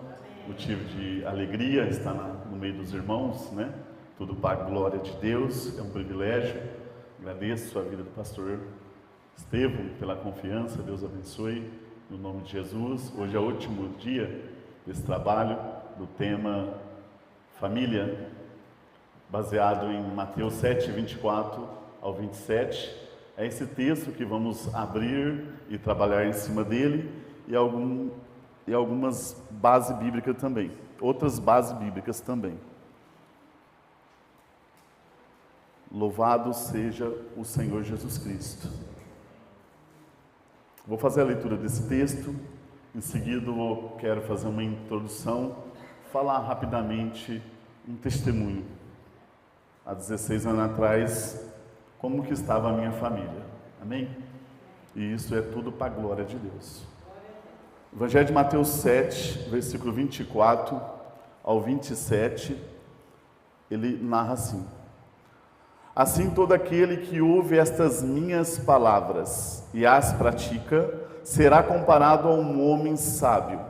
Motivo de alegria estar no meio dos irmãos, né? Tudo para a glória de Deus, é um privilégio. Agradeço a vida do pastor Estevão pela confiança, Deus abençoe, no nome de Jesus. Hoje é o último dia desse trabalho, do tema família, baseado em Mateus 7, 24 ao 27. É esse texto que vamos abrir e trabalhar em cima dele, e algumas bases bíblicas também, outras bases bíblicas também. Louvado seja o Senhor Jesus Cristo. Vou fazer a leitura desse texto, em seguida eu quero fazer uma introdução, falar rapidamente um testemunho. Há 16 anos atrás, como que estava a minha família, amém? E isso é tudo para a glória de Deus. Evangelho de Mateus 7, versículo 24 ao 27, ele narra assim: assim todo aquele que ouve estas minhas palavras e as pratica, será comparado a um homem sábio,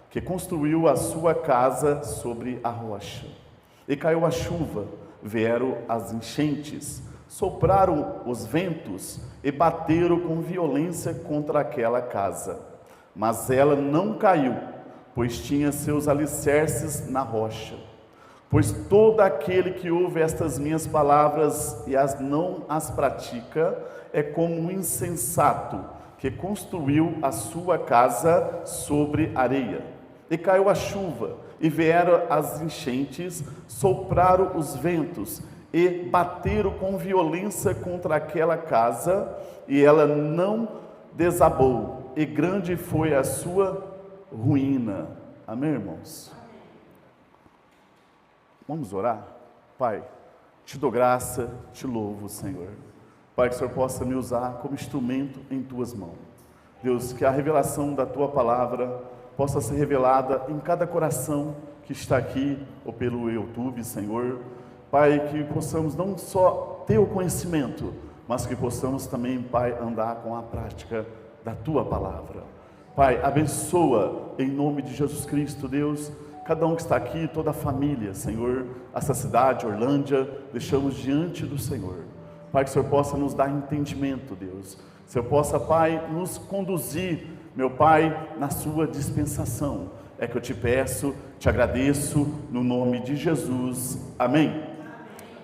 que construiu a sua casa sobre a rocha. E caiu a chuva, vieram as enchentes, sopraram os ventos e bateram com violência contra aquela casa. Mas ela não caiu, pois tinha seus alicerces na rocha. Pois todo aquele que ouve estas minhas palavras e não as pratica, é como um insensato, que construiu a sua casa sobre areia. E caiu a chuva, e vieram as enchentes, sopraram os ventos, e bateram com violência contra aquela casa, e ela não desabou, e grande foi a sua ruína. Amém, irmãos? Vamos orar? Pai, te dou graça, te louvo, Senhor. Pai, que o Senhor possa me usar como instrumento em tuas mãos. Deus, que a revelação da tua palavra possa ser revelada em cada coração que está aqui, ou pelo YouTube, Senhor. Pai, que possamos não só ter o conhecimento, mas que possamos também, Pai, andar com a prática da tua palavra. Pai, abençoa em nome de Jesus Cristo, Deus, cada um que está aqui, toda a família, Senhor, essa cidade, Orlândia, deixamos diante do Senhor. Pai, que o Senhor possa nos dar entendimento, Deus. Que o Senhor possa, Pai, nos conduzir, meu Pai, na sua dispensação. É que eu te peço, te agradeço, no nome de Jesus. Amém.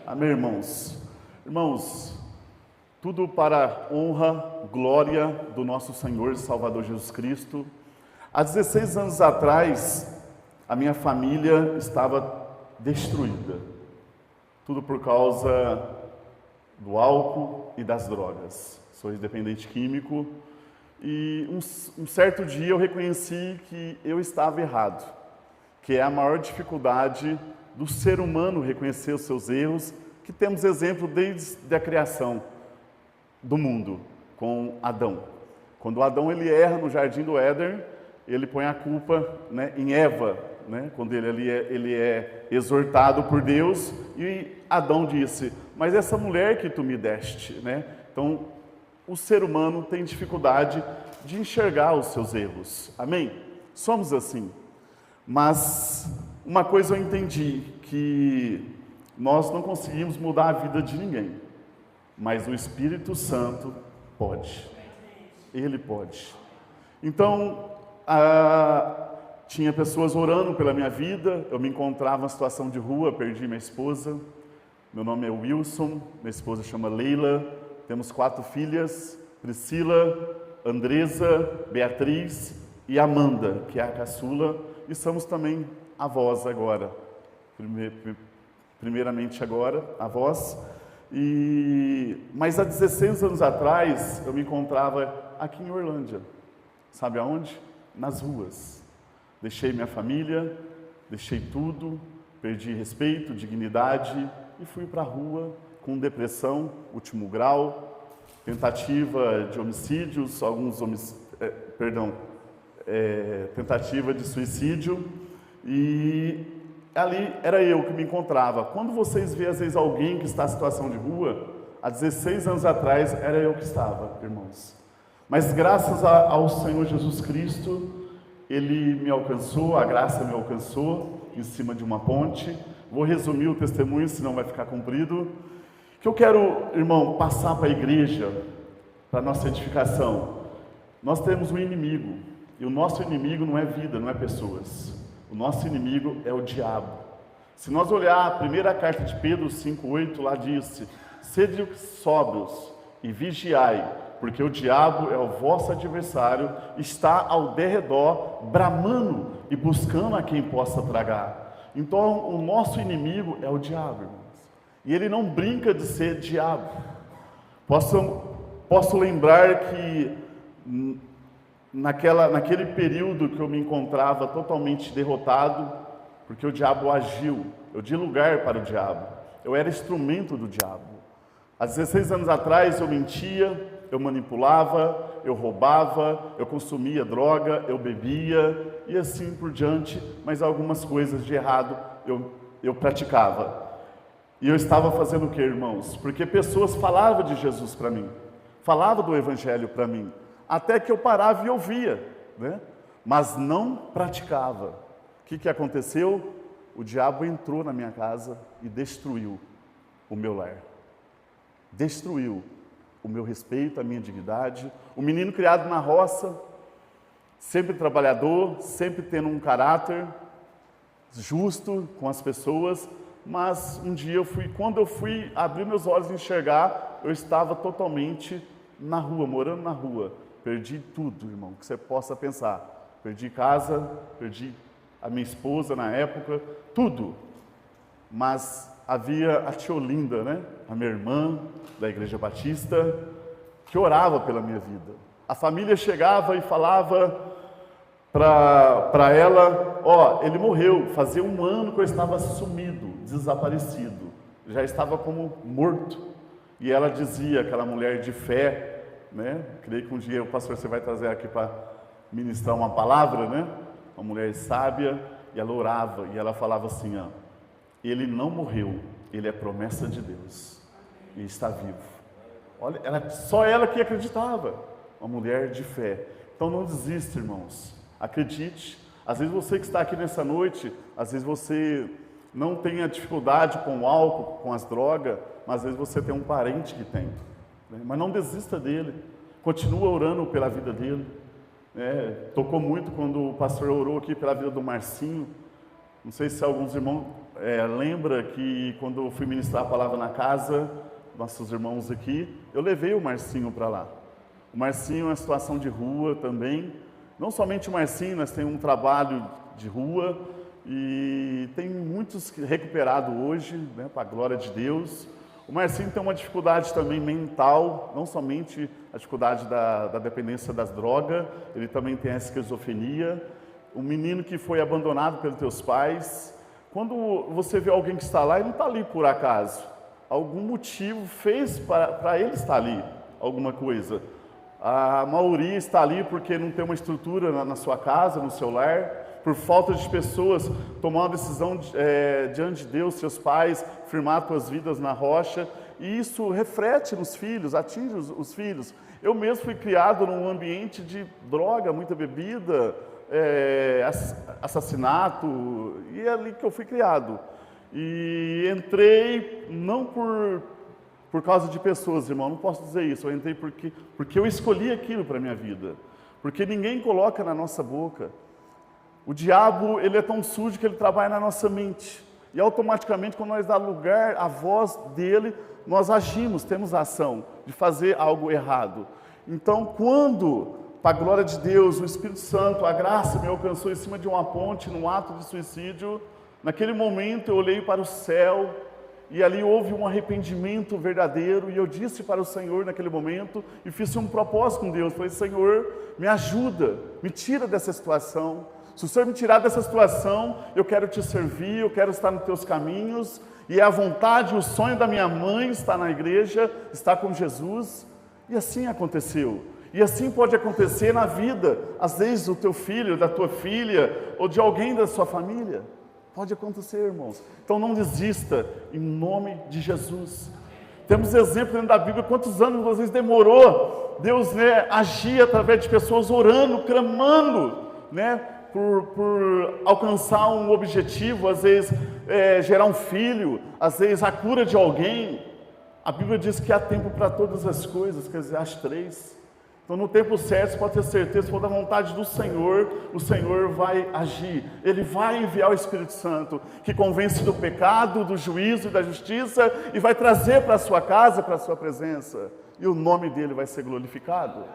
Amém, irmãos. Irmãos, Tudo para honra, glória do nosso Senhor e Salvador Jesus Cristo. Há 16 anos atrás, a minha família estava destruída. Tudo por causa do álcool e das drogas. Sou dependente químico e um certo dia eu reconheci que eu estava errado, que é a maior dificuldade do ser humano reconhecer os seus erros, que temos exemplo desde a criação do mundo, com Adão. Quando Adão ele erra no jardim do Éden, ele põe a culpa, né, em Eva, né, quando ele é exortado por Deus, e Adão disse, mas essa mulher que tu me deste, né? Então, o ser humano tem dificuldade de enxergar os seus erros, amém? Somos assim, mas uma coisa eu entendi, que nós não conseguimos mudar a vida de ninguém, mas o Espírito Santo pode, Ele pode. Então, tinha pessoas orando pela minha vida, eu me encontrava em situação de rua, perdi minha esposa, meu nome é Wilson, minha esposa chama Leila, temos 4 filhas, Priscila, Andresa, Beatriz e Amanda, que é a caçula, e somos também avós agora, primeiramente agora, avós. Mas há 16 anos atrás, eu me encontrava aqui em Orlândia, sabe aonde? Nas ruas. Deixei minha família, deixei tudo, perdi respeito, dignidade e fui para a rua com depressão, último grau, tentativa de homicídios, tentativa de suicídio, e ali era eu que me encontrava. Quando vocês veem às vezes alguém que está em situação de rua, há 16 anos atrás era eu que estava, irmãos. Mas graças ao Senhor Jesus Cristo, Ele me alcançou, a graça me alcançou em cima de uma ponte. Vou resumir o testemunho, senão vai ficar comprido. Que eu quero, irmão, passar para a igreja, para a nossa edificação. Nós temos um inimigo, e o nosso inimigo não é vida, não é pessoas. O nosso inimigo é o diabo. Se nós olhar a primeira carta de Pedro 5,8, lá disse, sede sóbrios e vigiai, porque o diabo é o vosso adversário, está ao derredor, bramando e buscando a quem possa tragar. Então, o nosso inimigo é o diabo, irmãos. E ele não brinca de ser diabo. Posso lembrar que naquele período que eu me encontrava totalmente derrotado, porque o diabo agiu, eu dei lugar para o diabo, eu era instrumento do diabo. Há 16 anos atrás eu mentia, eu manipulava, eu roubava, eu consumia droga, eu bebia e assim por diante, mas algumas coisas de errado eu praticava. E eu estava fazendo o que, irmãos? Porque pessoas falavam de Jesus para mim, falavam do Evangelho para mim, até que eu parava e ouvia, né? Mas não praticava. O que aconteceu? O diabo entrou na minha casa e destruiu o meu lar. Destruiu o meu respeito, a minha dignidade. O menino criado na roça, sempre trabalhador, sempre tendo um caráter justo com as pessoas, mas um dia quando eu fui abrir meus olhos e enxergar, eu estava totalmente na rua, morando na rua. Perdi tudo, irmão, que você possa pensar. Perdi casa, perdi a minha esposa na época, tudo. Mas havia a tia Olinda, né? A minha irmã da Igreja Batista, que orava pela minha vida. A família chegava e falava para ela, ele morreu, fazia 1 ano que eu estava sumido, desaparecido, já estava como morto. E ela dizia, aquela mulher de fé, né? Creio que um dia o pastor você vai trazer aqui para ministrar uma palavra, né? Uma mulher sábia, e ela orava, e ela falava assim, ele não morreu, ele é promessa de Deus, e está vivo. Olha, só ela que acreditava, uma mulher de fé. Então não desista, irmãos, acredite. Às vezes você que está aqui nessa noite, às vezes você não tem a dificuldade com o álcool, com as drogas, mas às vezes você tem um parente que tem, né? Mas não desista dele, continua orando pela vida dele. Tocou muito quando o pastor orou aqui pela vida do Marcinho. Não sei se alguns irmãos lembram que quando eu fui ministrar a palavra na casa, nossos irmãos aqui, eu levei o Marcinho para lá. O Marcinho é uma situação de rua também. Não somente o Marcinho, nós temos um trabalho de rua e tem muitos recuperados hoje, né, para a glória de Deus. O Marcinho tem uma dificuldade também mental, não somente a dificuldade da dependência das drogas, ele também tem a esquizofrenia. Um menino que foi abandonado pelos teus pais. Quando você vê alguém que está lá, ele não está ali por acaso. Algum motivo fez para ele estar ali, alguma coisa. A maioria está ali porque não tem uma estrutura na sua casa, no seu lar, por falta de pessoas tomar uma decisão diante de Deus, seus pais, firmar suas vidas na rocha, e isso reflete nos filhos, atinge os filhos. Eu mesmo fui criado num ambiente de droga, muita bebida, assassinato, e é ali que eu fui criado. E entrei não por causa de pessoas, irmão, não posso dizer isso, eu entrei porque eu escolhi aquilo para a minha vida, porque ninguém coloca na nossa boca. O diabo, ele é tão sujo que ele trabalha na nossa mente, e automaticamente quando nós damos lugar à voz dele, nós agimos, temos a ação de fazer algo errado. Então quando, para a glória de Deus, o Espírito Santo, a graça me alcançou em cima de uma ponte, num ato de suicídio, naquele momento eu olhei para o céu, e ali houve um arrependimento verdadeiro, e eu disse para o Senhor naquele momento, e fiz um propósito com Deus, falei, Senhor, me ajuda, me tira dessa situação. Se o Senhor me tirar dessa situação, eu quero te servir, eu quero estar nos teus caminhos, e é a vontade, o sonho da minha mãe estar na igreja, estar com Jesus, e assim aconteceu. E assim pode acontecer na vida, às vezes do teu filho, da tua filha, ou de alguém da sua família. Pode acontecer, irmãos. Então não desista, em nome de Jesus. Temos exemplo dentro da Bíblia, quantos anos às vezes demorou Deus, né, agir através de pessoas orando, clamando, né, por alcançar um objetivo, às vezes gerar um filho, às vezes a cura de alguém. A Bíblia diz que há tempo para todas as coisas, quer dizer, as três. Então, no tempo certo, você pode ter certeza, se for da vontade do Senhor, o Senhor vai agir. Ele vai enviar o Espírito Santo, que convence do pecado, do juízo e da justiça, e vai trazer para a sua casa, para a sua presença. E o nome dele vai ser glorificado.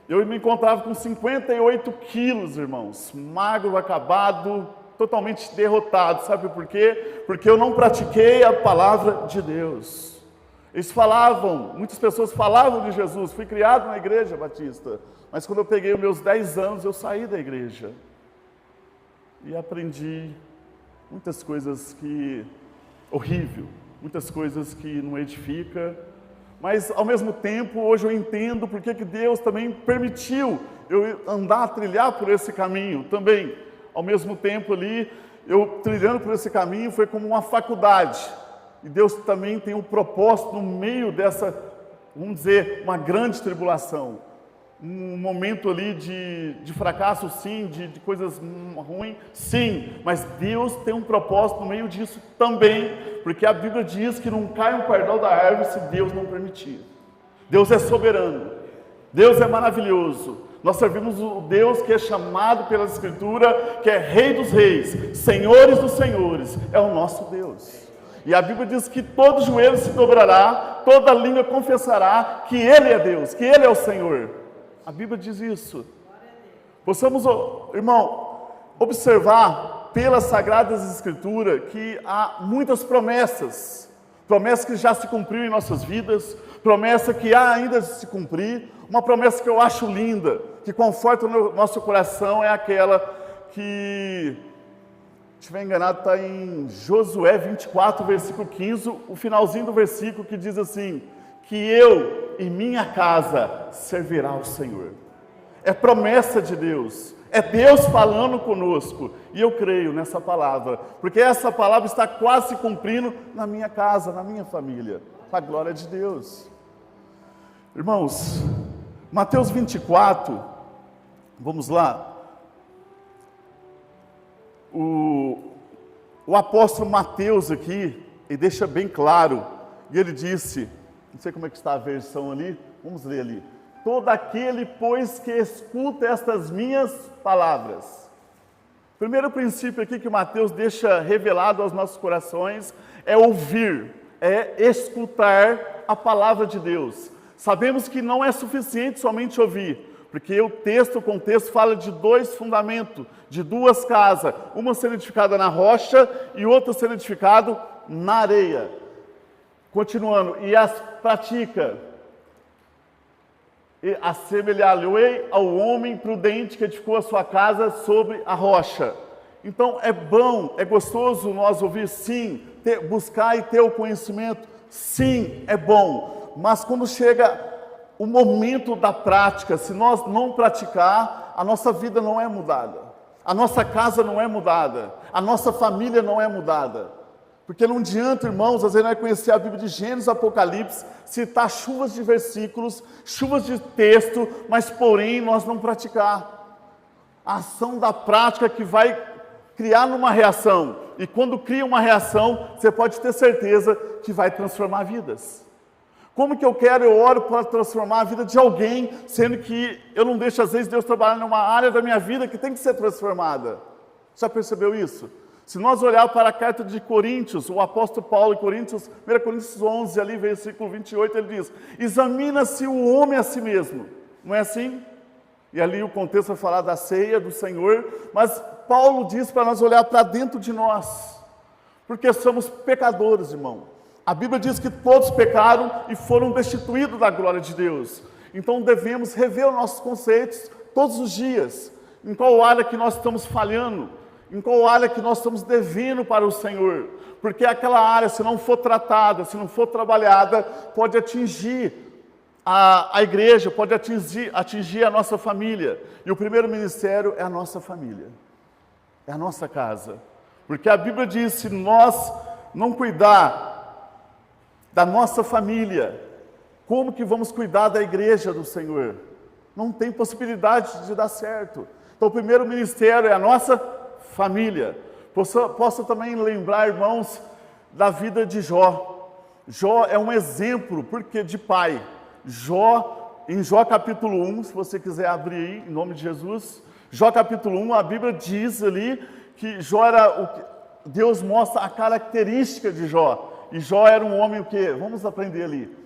Eu me encontrava com 58 quilos, irmãos, magro, acabado, totalmente derrotado. Sabe por quê? Porque eu não pratiquei a palavra de Deus. Eles falavam, muitas pessoas falavam de Jesus, fui criado na igreja batista, mas quando eu peguei os meus 10 anos, eu saí da igreja e aprendi muitas coisas horrível, muitas coisas que não edifica, mas ao mesmo tempo, hoje eu entendo porque que Deus também permitiu eu andar, trilhar por esse caminho também. Ao mesmo tempo ali, eu trilhando por esse caminho foi como uma faculdade. E Deus também tem um propósito no meio dessa, vamos dizer, uma grande tribulação. Um momento ali de fracasso, sim, de coisas ruins, sim. Mas Deus tem um propósito no meio disso também. Porque a Bíblia diz que não cai um pardal da árvore se Deus não permitir. Deus é soberano. Deus é maravilhoso. Nós servimos o Deus que é chamado pela Escritura, que é Rei dos Reis, Senhores dos Senhores. É o nosso Deus. E a Bíblia diz que todo joelho se dobrará, toda língua confessará que Ele é Deus, que Ele é o Senhor. A Bíblia diz isso. Possamos, irmão, observar pelas Sagradas Escrituras que há muitas promessas. Promessas que já se cumpriram em nossas vidas, promessa que há ainda de se cumprir. Uma promessa que eu acho linda, que conforta o nosso coração, é aquela que... Se estiver enganado, está em Josué 24, versículo 15, o finalzinho do versículo que diz assim, que eu e minha casa servirá ao Senhor. É promessa de Deus, é Deus falando conosco, e eu creio nessa palavra, porque essa palavra está quase se cumprindo na minha casa, na minha família, para a glória de Deus. Irmãos, Mateus 24, vamos lá. O apóstolo Mateus aqui, ele deixa bem claro, e ele disse, não sei como é que está a versão ali, vamos ler ali. Todo aquele, pois, que escuta estas minhas palavras. Primeiro princípio aqui que Mateus deixa revelado aos nossos corações é ouvir. é escutar a palavra de Deus. Sabemos que não é suficiente somente ouvir, porque o contexto fala de dois fundamentos, de duas casas, uma sendo edificada na rocha e outra sendo edificada na areia. Continuando, e as pratica, e assemelhar-lhe ao homem prudente que edificou a sua casa sobre a rocha. Então é bom, é gostoso nós ouvir, sim, buscar e ter o conhecimento, sim, é bom, mas quando chega o momento da prática, se nós não praticar, a nossa vida não é mudada, a nossa casa não é mudada, a nossa família não é mudada. Porque não adianta, irmãos, às vezes nós conhecer a Bíblia de Gênesis, Apocalipse, citar chuvas de versículos, chuvas de texto, mas porém nós não praticar. A ação da prática que vai criar uma reação. E quando cria uma reação, você pode ter certeza que vai transformar vidas. Como que eu oro para transformar a vida de alguém, sendo que eu não deixo, às vezes, Deus trabalhar numa área da minha vida que tem que ser transformada? Já percebeu isso? Se nós olharmos para a carta de Coríntios, o apóstolo Paulo em Coríntios, 1 Coríntios 11, ali, versículo 28, ele diz, examina-se o homem a si mesmo. Não é assim? E ali o contexto vai falar da ceia do Senhor, mas Paulo diz para nós olhar para dentro de nós, porque somos pecadores, irmão. A Bíblia diz que todos pecaram e foram destituídos da glória de Deus. Então devemos rever os nossos conceitos todos os dias. Em qual área que nós estamos falhando? Em qual área que nós estamos devendo para o Senhor? Porque aquela área, se não for tratada, se não for trabalhada, pode atingir a igreja, pode atingir a nossa família. E o primeiro ministério é a nossa família. É a nossa casa. Porque a Bíblia diz, se nós não cuidar da nossa família, como que vamos cuidar da igreja do Senhor? Não tem possibilidade de dar certo. Então o primeiro ministério é a nossa família. Posso também lembrar, irmãos, da vida de Jó. Jó é um exemplo, porque de pai. Em Jó capítulo 1, se você quiser abrir aí, em nome de Jesus. Jó capítulo 1, a Bíblia diz ali que Jó Deus mostra a característica de Jó. E Jó era um homem o quê? Vamos aprender ali.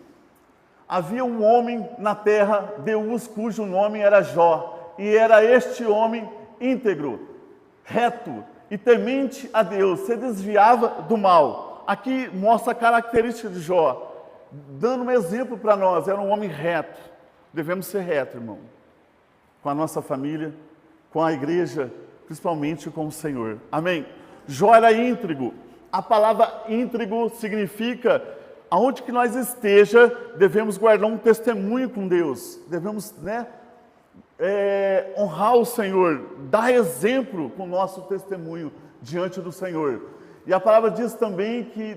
Havia um homem na terra de Uz, cujo nome era Jó. E era este homem íntegro, reto e temente a Deus. Se desviava do mal. Aqui mostra a característica de Jó. Dando um exemplo para nós. Era um homem reto. Devemos ser reto, irmão. Com a nossa família, com a igreja, principalmente com o Senhor. Amém? Jó era íntegro. A palavra íntegro significa, aonde que nós esteja, devemos guardar um testemunho com Deus. Devemos, honrar o Senhor, dar exemplo com o nosso testemunho diante do Senhor. E a palavra diz também que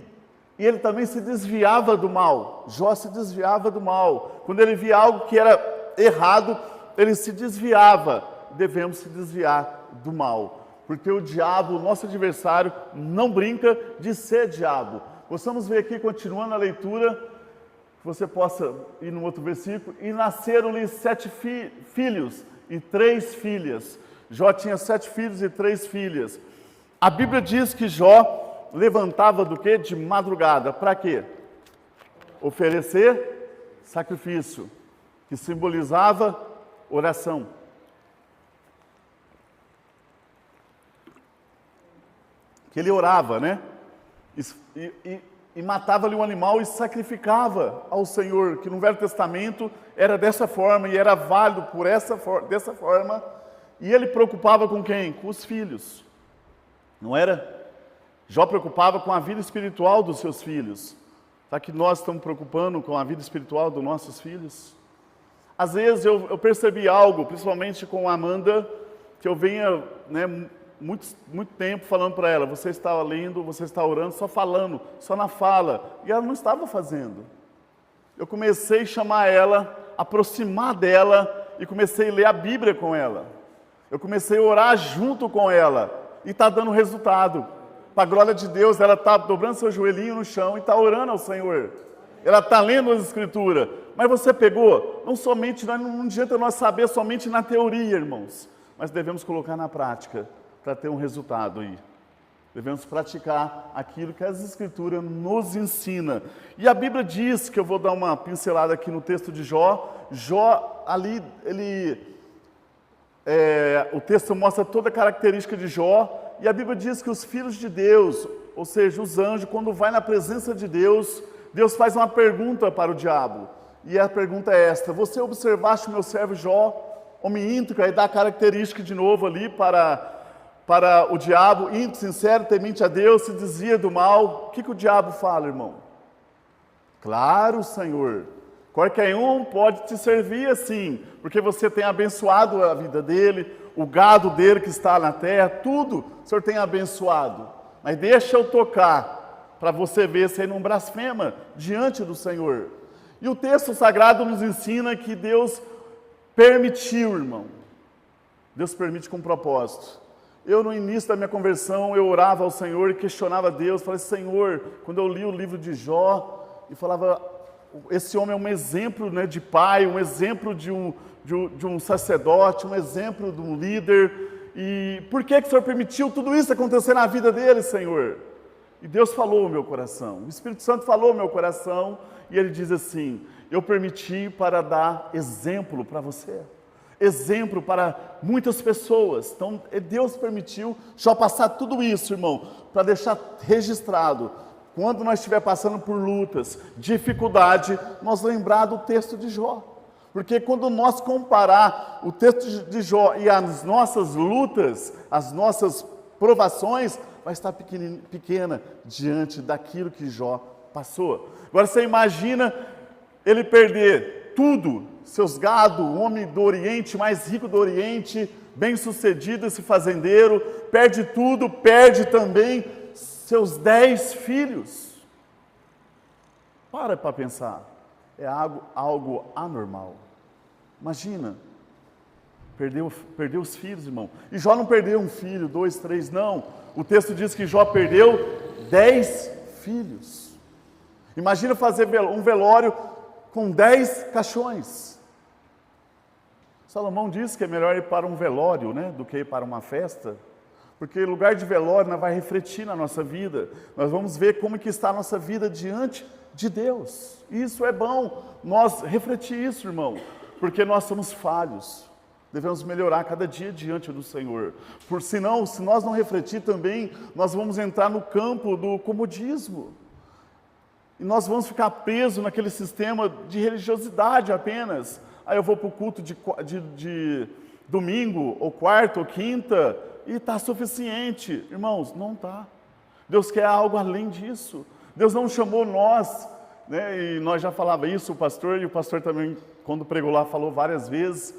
ele também se desviava do mal. Jó se desviava do mal. Quando ele via algo que era errado, ele se desviava. Devemos se desviar do mal. Porque o diabo, o nosso adversário, não brinca de ser diabo. Possamos ver aqui, continuando a leitura, que você possa ir no outro versículo. E nasceram-lhe 7 filhos e 3 filhas. Jó tinha 7 filhos e 3 filhas. A Bíblia diz que Jó levantava do quê? De madrugada. Para quê? Oferecer sacrifício, que simbolizava oração. Que ele orava, e matava ali um animal e sacrificava ao Senhor, que no Velho Testamento era dessa forma e era válido dessa forma. E ele preocupava com quem? Com os filhos, não era? Jó preocupava com a vida espiritual dos seus filhos. Será que nós estamos preocupando com a vida espiritual dos nossos filhos? Às vezes eu percebi algo, principalmente com a Amanda, que eu venha, muito tempo falando para ela, você está lendo, você está orando, só falando, só na fala. E ela não estava fazendo. Eu comecei a chamar ela, aproximar dela, e comecei a ler a Bíblia com ela. Eu comecei a orar junto com ela, e está dando resultado. Para a glória de Deus, ela está dobrando seu joelhinho no chão e está orando ao Senhor. Ela está lendo as Escrituras. Mas você pegou? Não adianta nós saber somente na teoria, irmãos. Mas devemos colocar na prática, para ter um resultado aí. Devemos praticar aquilo que as Escrituras nos ensina. E a Bíblia diz, que eu vou dar uma pincelada aqui no texto de Jó. Jó, ali, o texto mostra toda a característica de Jó. E a Bíblia diz que os filhos de Deus, ou seja, os anjos, quando vai na presença de Deus, Deus faz uma pergunta para o diabo. E a pergunta é esta: você observaste o meu servo Jó, homem íntegro? Aí dá a característica de novo ali para o diabo, íntegro, sincero, temente a Deus, se desvia do mal. O que o diabo fala, irmão? Claro, Senhor, qualquer um pode te servir assim, porque você tem abençoado a vida dele, o gado dele que está na terra, tudo o Senhor tem abençoado. Mas deixa eu tocar, para você ver se ele não blasfema diante do Senhor. E o texto sagrado nos ensina que Deus permitiu, irmão. Deus permite com propósito. Eu, no início da minha conversão, eu orava ao Senhor e questionava Deus. Falei: Senhor, quando eu li o livro de Jó, e falava, esse homem é um exemplo, né, de pai, um exemplo de um sacerdote, um exemplo de um líder. E por que o Senhor permitiu tudo isso acontecer na vida dele, Senhor? E Deus falou ao meu coração, o Espírito Santo falou ao meu coração, e Ele diz assim: eu permiti para dar exemplo para você. Exemplo para muitas pessoas. Então, Deus permitiu Jó passar tudo isso, irmão, para deixar registrado. Quando nós estiver passando por lutas, dificuldade, nós lembrar do texto de Jó. Porque quando nós comparar o texto de Jó e as nossas lutas, as nossas provações, vai estar pequena diante daquilo que Jó passou. Agora você imagina ele perder tudo, seus gado, o homem do Oriente, mais rico do Oriente, bem-sucedido, esse fazendeiro, perde tudo, perde também seus 10 filhos. Para pensar, é algo anormal. Imagina, perdeu os filhos, irmão. E Jó não perdeu um filho, 2, 3, não. O texto diz que Jó perdeu 10 filhos. Imagina fazer um velório com 10 caixões. Salomão diz que é melhor ir para um velório, né, do que ir para uma festa, porque lugar de velório nós vai refletir na nossa vida, nós vamos ver como que está a nossa vida diante de Deus. Isso é bom, nós refletir isso, irmão, porque nós somos falhos, devemos melhorar cada dia diante do Senhor, senão, se nós não refletir também, nós vamos entrar no campo do comodismo, e nós vamos ficar presos naquele sistema de religiosidade apenas. Aí eu vou para o culto de domingo, ou quarta, ou quinta, e está suficiente. Irmãos, não está. Deus quer algo além disso. Deus não chamou nós, né? E nós já falava isso, o pastor também, quando pregou lá, falou várias vezes.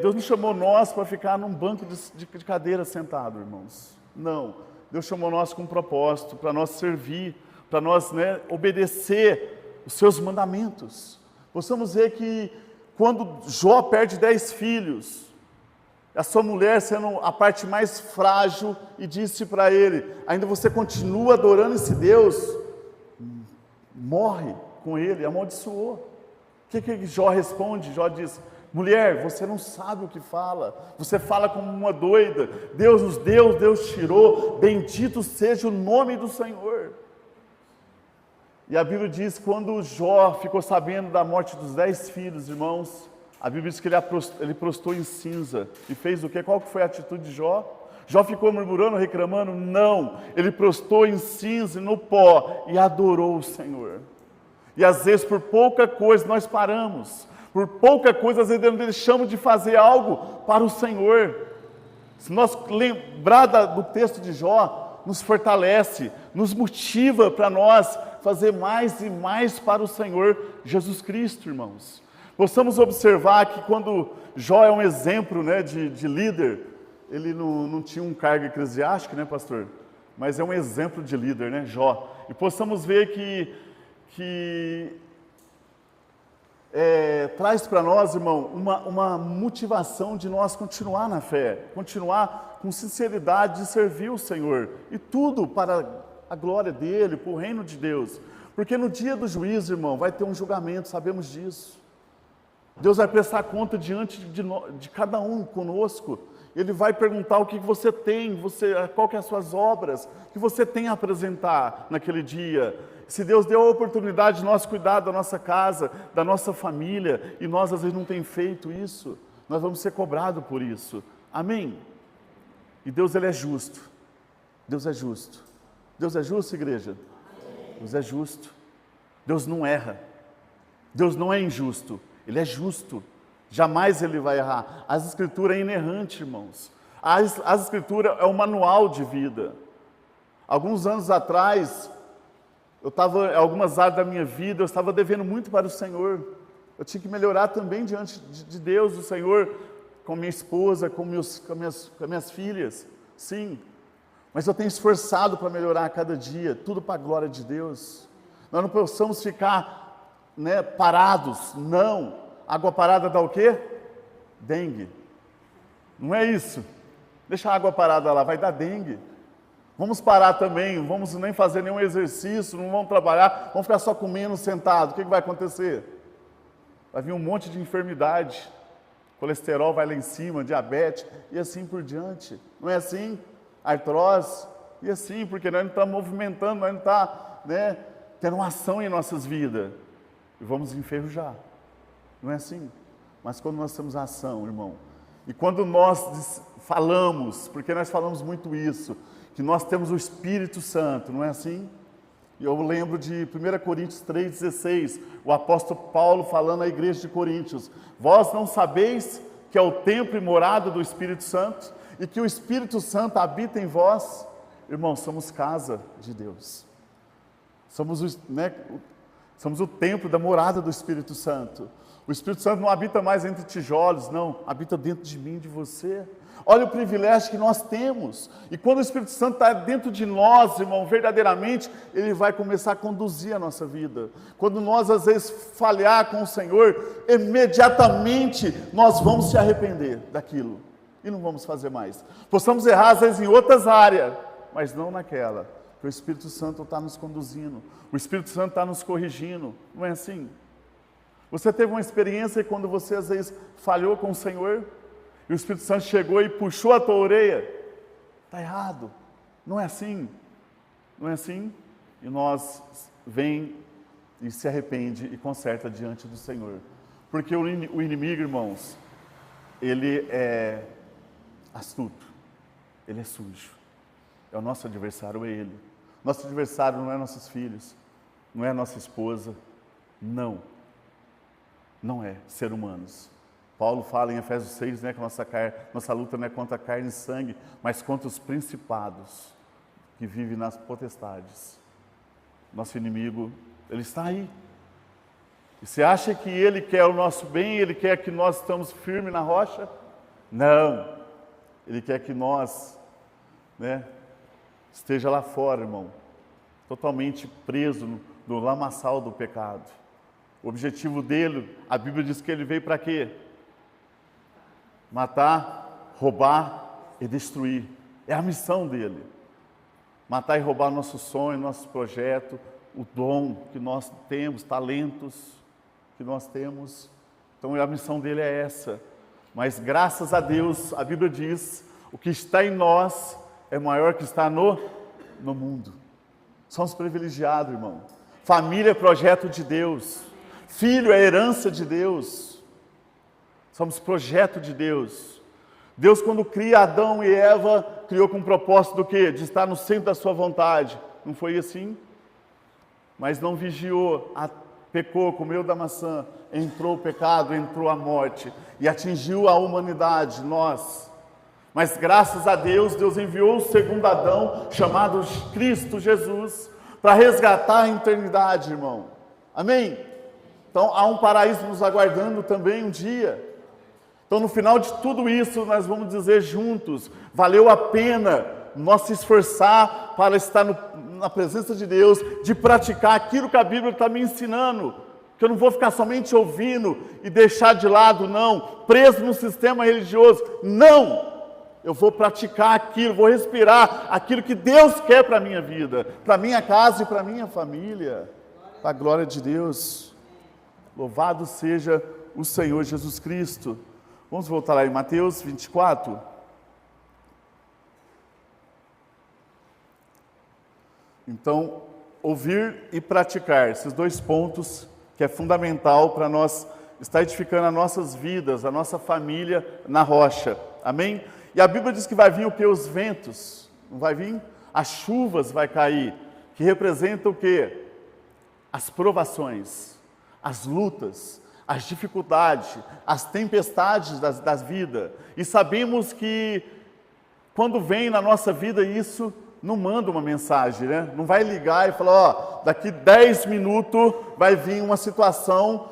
Deus não chamou nós para ficar num banco de cadeira sentado, irmãos. Não. Deus chamou nós com um propósito, para nós servir, para nós, né, obedecer os seus mandamentos. Possamos ver que quando Jó perde 10 filhos, a sua mulher sendo a parte mais frágil, e disse para ele: ainda você continua adorando esse Deus? Morre com ele, amaldiçoou. O que Jó responde? Jó diz: mulher, você não sabe o que fala, você fala como uma doida, Deus nos deu, Deus tirou, bendito seja o nome do Senhor. E a Bíblia diz que quando Jó ficou sabendo da morte dos 10 filhos, irmãos, a Bíblia diz que ele prostrou em cinza. E fez o quê? Qual que foi a atitude de Jó? Jó ficou murmurando, reclamando? Não, ele prostrou em cinza, no pó, e adorou o Senhor. E às vezes por pouca coisa nós paramos, por pouca coisa às vezes deixamos de fazer algo para o Senhor. Se nós lembrar do texto de Jó, nos fortalece, nos motiva para nós fazer mais e mais para o Senhor Jesus Cristo, irmãos. Possamos observar que quando Jó é um exemplo, né, de líder, ele não tinha um cargo eclesiástico, né, pastor? Mas é um exemplo de líder, né, Jó. E possamos ver que traz para nós, irmão, uma motivação de nós continuar na fé, continuar com sinceridade de servir o Senhor, e tudo para a glória dele, para o reino de Deus, porque no dia do juízo, irmão, vai ter um julgamento, sabemos disso. Deus vai prestar conta diante de cada um conosco. Ele vai perguntar o que você tem, qual que é as suas obras, o que você tem a apresentar naquele dia. Se Deus deu a oportunidade de nós cuidar da nossa casa, da nossa família, e nós às vezes não temos feito isso, nós vamos ser cobrados por isso. Amém? E Deus, Ele é justo. Deus é justo. Deus é justo, igreja? Deus é justo. Deus não erra. Deus não é injusto. Ele é justo. Jamais Ele vai errar. As Escrituras é inerrante, irmãos. As Escrituras é um manual de vida. Alguns anos atrás, em algumas áreas da minha vida, eu estava devendo muito para o Senhor. Eu tinha que melhorar também diante de Deus, do Senhor, com minha esposa, com minhas filhas. Sim. Mas eu tenho esforçado para melhorar a cada dia, tudo para a glória de Deus. Nós não possamos ficar, parados, não. Água parada dá o quê? Dengue. Não é isso. Deixa a água parada lá, vai dar dengue. Vamos parar também, não vamos nem fazer nenhum exercício, não vamos trabalhar, vamos ficar só comendo, sentado. O que vai acontecer? Vai vir um monte de enfermidade. Colesterol vai lá em cima, diabetes, e assim por diante. Não é assim? Artrose, e assim, porque nós não estamos movimentando, nós não estamos tendo uma ação em nossas vidas. E vamos enferrujar. Não é assim? Mas quando nós temos ação, irmão, e quando nós falamos, porque nós falamos muito isso, que nós temos o Espírito Santo, não é assim? E eu lembro de 1 Coríntios 3,16, o apóstolo Paulo falando à igreja de Coríntios: vós não sabeis que é o templo e morada do Espírito Santo, e que o Espírito Santo habita em vós? Irmãos, somos casa de Deus. Somos o templo da morada do Espírito Santo. O Espírito Santo não habita mais entre tijolos, não, habita dentro de mim e de você. Olha o privilégio que nós temos. E quando o Espírito Santo está dentro de nós, irmão, verdadeiramente, Ele vai começar a conduzir a nossa vida. Quando nós, às vezes, falhar com o Senhor, imediatamente nós vamos se arrepender daquilo. E não vamos fazer mais. Possamos errar, às vezes, em outras áreas, mas não naquela. Porque o Espírito Santo está nos conduzindo. O Espírito Santo está nos corrigindo. Não é assim? Você teve uma experiência quando você, às vezes, falhou com o Senhor, e o Espírito Santo chegou e puxou a tua orelha? Está errado. Não é assim. Não é assim? E nós vem e se arrepende e conserta diante do Senhor. Porque o inimigo, irmãos, ele é astuto. Ele é sujo. É o nosso adversário, é ele. Nosso adversário não é nossos filhos, não é nossa esposa, não. Não é ser humanos. Paulo fala em Efésios 6, que nossa luta não é contra a carne e sangue, mas contra os principados que vivem nas potestades. Nosso inimigo, ele está aí. E você acha que ele quer o nosso bem, ele quer que nós estamos firmes na rocha? Não. Ele quer que nós, esteja lá fora, irmão, totalmente preso no lamaçal do pecado. O objetivo dele, a Bíblia diz que ele veio para quê? Matar, roubar e destruir. É a missão dele. Matar e roubar nosso sonho, nosso projeto, o dom que nós temos, talentos que nós temos. Então a missão dele é essa. Mas graças a Deus, a Bíblia diz, o que está em nós é maior que está no mundo. Somos privilegiados, irmão. Família é projeto de Deus. Filho é herança de Deus. Somos projeto de Deus. Deus, quando cria Adão e Eva, criou com o propósito do quê? De estar no centro da sua vontade. Não foi assim? Mas não vigiou, pecou, comeu da maçã, entrou o pecado, entrou a morte e atingiu a humanidade, nós. Mas graças a Deus, Deus enviou o segundo Adão, chamado Cristo Jesus, para resgatar a eternidade, irmão. Amém? Então, há um paraíso nos aguardando também um dia. Então, no final de tudo isso, nós vamos dizer juntos, valeu a pena nós se esforçar para estar na presença de Deus, de praticar aquilo que a Bíblia está me ensinando, que eu não vou ficar somente ouvindo e deixar de lado, não, preso no sistema religioso, não! Eu vou praticar aquilo, vou respirar aquilo que Deus quer para a minha vida, para a minha casa e para a minha família, para a glória de Deus. Louvado seja o Senhor Jesus Cristo. Vamos voltar lá em Mateus 24. Então, ouvir e praticar, esses dois pontos que é fundamental para nós estar edificando as nossas vidas, a nossa família na rocha. Amém? E a Bíblia diz que vai vir o que? Os ventos. Não vai vir? As chuvas vai cair, que representam o quê? As provações, as lutas, as dificuldades, as tempestades da vida. E sabemos que quando vem na nossa vida isso, não manda uma mensagem, né? Não vai ligar e falar, ó, daqui 10 minutos vai vir uma situação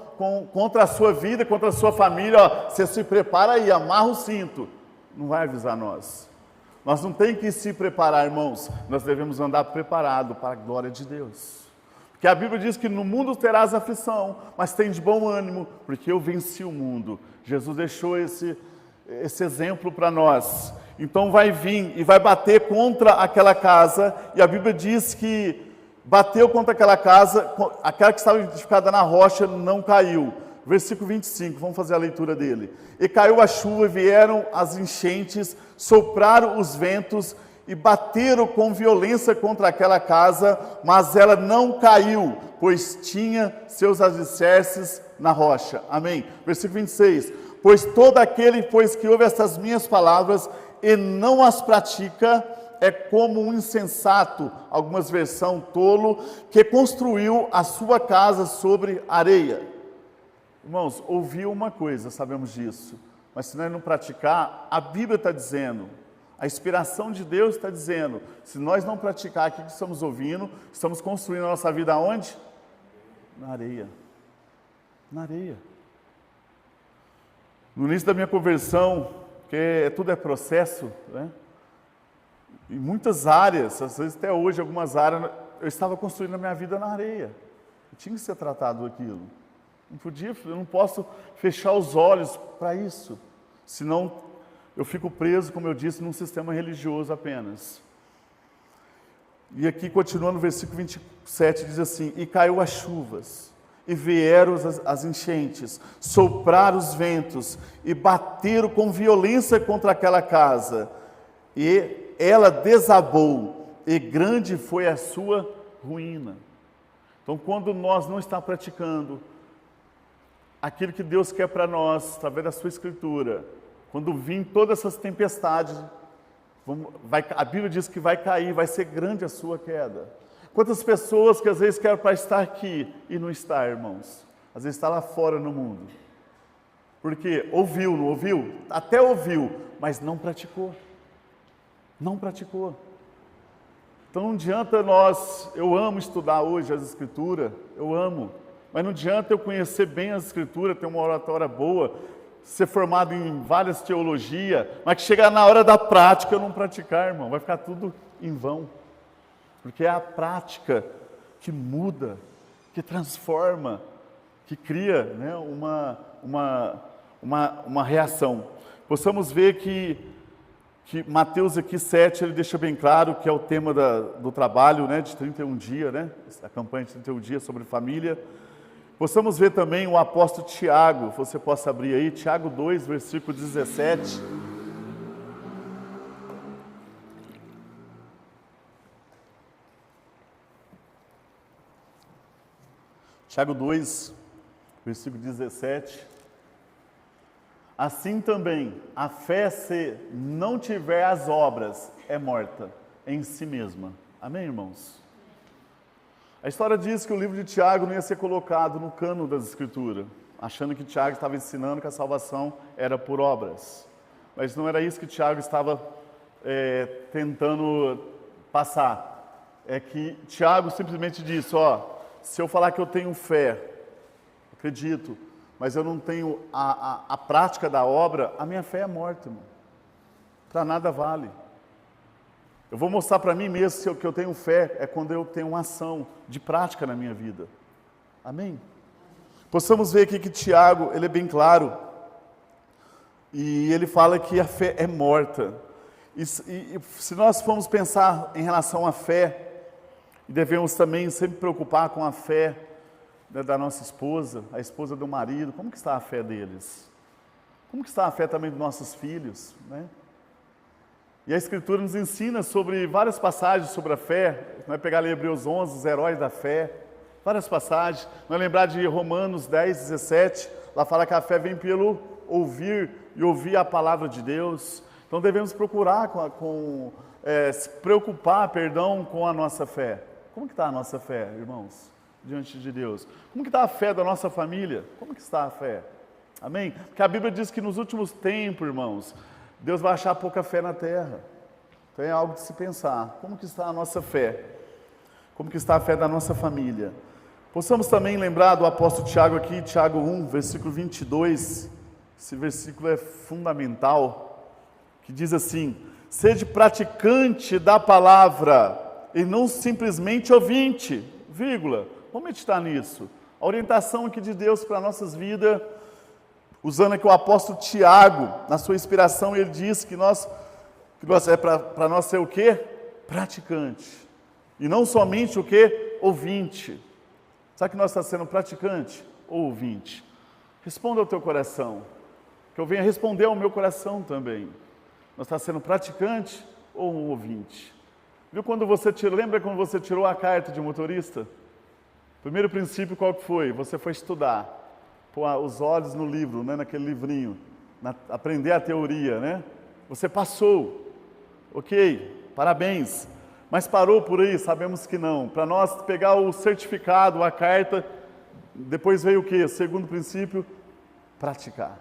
contra a sua vida, contra a sua família, ó, você se prepara aí, amarra o cinto. Não vai avisar nós. Nós não tem que se preparar, irmãos. Nós devemos andar preparado para a glória de Deus. Porque a Bíblia diz que no mundo terás aflição, mas tem de bom ânimo, porque eu venci o mundo. Jesus deixou esse exemplo para nós. Então vai vir e vai bater contra aquela casa, e a Bíblia diz que bateu contra aquela casa, aquela que estava edificada na rocha não caiu. Versículo 25, vamos fazer a leitura dele. E caiu a chuva, vieram as enchentes, sopraram os ventos e bateram com violência contra aquela casa, mas ela não caiu, pois tinha seus alicerces na rocha. Amém. Versículo 26. Pois todo aquele, que ouve essas minhas palavras e não as pratica, é como um insensato, algumas versões tolo, que construiu a sua casa sobre areia. Irmãos, ouvir uma coisa, sabemos disso, mas se nós não praticar, a Bíblia está dizendo, a inspiração de Deus está dizendo, se nós não praticar aquilo que estamos ouvindo, estamos construindo a nossa vida aonde? Na areia. Na areia. No início da minha conversão, que tudo é processo, né? Em muitas áreas, às vezes até hoje, algumas áreas, eu estava construindo a minha vida na areia. Eu tinha que ser tratado daquilo. Eu não posso fechar os olhos para isso. Senão, eu fico preso, como eu disse, num sistema religioso apenas. E aqui, continuando no versículo 27, diz assim, e caiu as chuvas, e vieram as enchentes, sopraram os ventos, e bateram com violência contra aquela casa. E ela desabou, e grande foi a sua ruína. Então, quando nós não estamos praticando aquilo que Deus quer para nós, através da sua Escritura, quando vir todas essas tempestades, a Bíblia diz que vai cair, vai ser grande a sua queda. Quantas pessoas que às vezes querem para estar aqui e não está, irmãos? Às vezes está lá fora no mundo. Porque ouviu, não ouviu? Até ouviu, mas não praticou. Não praticou. Então não adianta eu amo estudar hoje as Escrituras, eu amo, mas não adianta eu conhecer bem as Escrituras, ter uma oratória boa, ser formado em várias teologias, mas que chegar na hora da prática eu não praticar, irmão, vai ficar tudo em vão. Porque é a prática que muda, que transforma, que cria, né, uma reação. Possamos ver que Mateus aqui 7, ele deixa bem claro que é o tema do trabalho, né, de 31 dias, né, a campanha de 31 dias sobre família. Possamos ver também o apóstolo Tiago, você possa abrir aí, Tiago 2, versículo 17. Tiago 2, versículo 17. Assim também, a fé, se não tiver as obras, é morta em si mesma. Amém, irmãos? A história diz que o livro de Tiago não ia ser colocado no cânon das Escrituras, achando que Tiago estava ensinando que a salvação era por obras. Mas não era isso que Tiago estava tentando passar. É que Tiago simplesmente disse, se eu falar que eu tenho fé, acredito, mas eu não tenho a prática da obra, a minha fé é morta, irmão. Para nada vale. Eu vou mostrar para mim mesmo que eu tenho fé, é quando eu tenho uma ação de prática na minha vida. Amém? Possamos ver aqui que Tiago, ele é bem claro, e ele fala que a fé é morta. E se nós formos pensar em relação à fé, e devemos também sempre preocupar com a fé, da nossa esposa, a esposa do marido, como que está a fé deles? Como que está a fé também dos nossos filhos, né? E a Escritura nos ensina sobre várias passagens sobre a fé. Não é pegar ali Hebreus 11, os heróis da fé, várias passagens. Não é lembrar de Romanos 10, 17, lá fala que a fé vem pelo ouvir e ouvir a palavra de Deus. Então devemos procurar se preocupar, com a nossa fé. Como que está a nossa fé, irmãos, diante de Deus? Como que está a fé da nossa família? Como que está a fé? Amém? Porque a Bíblia diz que nos últimos tempos, irmãos, Deus vai achar pouca fé na terra. Então é algo de se pensar. Como que está a nossa fé? Como que está a fé da nossa família? Possamos também lembrar do apóstolo Tiago aqui, Tiago 1, versículo 22. Esse versículo é fundamental, que diz assim: sede praticante da palavra e não simplesmente ouvinte, vírgula. Vamos meditar nisso. A orientação aqui de Deus para nossas vidas, usando aqui o apóstolo Tiago, na sua inspiração, ele diz que para nós ser o quê? Praticante. E não somente o quê? Ouvinte. Sabe que nós estamos sendo praticante ou ouvinte? Responda ao teu coração, que eu venha responder ao meu coração também. Nós estamos sendo praticante ou um ouvinte? Viu lembra quando você tirou a carta de motorista? Primeiro princípio qual que foi? Você foi estudar. Pôr os olhos no livro, né, naquele livrinho, aprender a teoria, né? Você passou, ok, parabéns, mas parou por aí? Sabemos que não. Para nós pegar o certificado, a carta, depois veio o quê? Segundo princípio, praticar.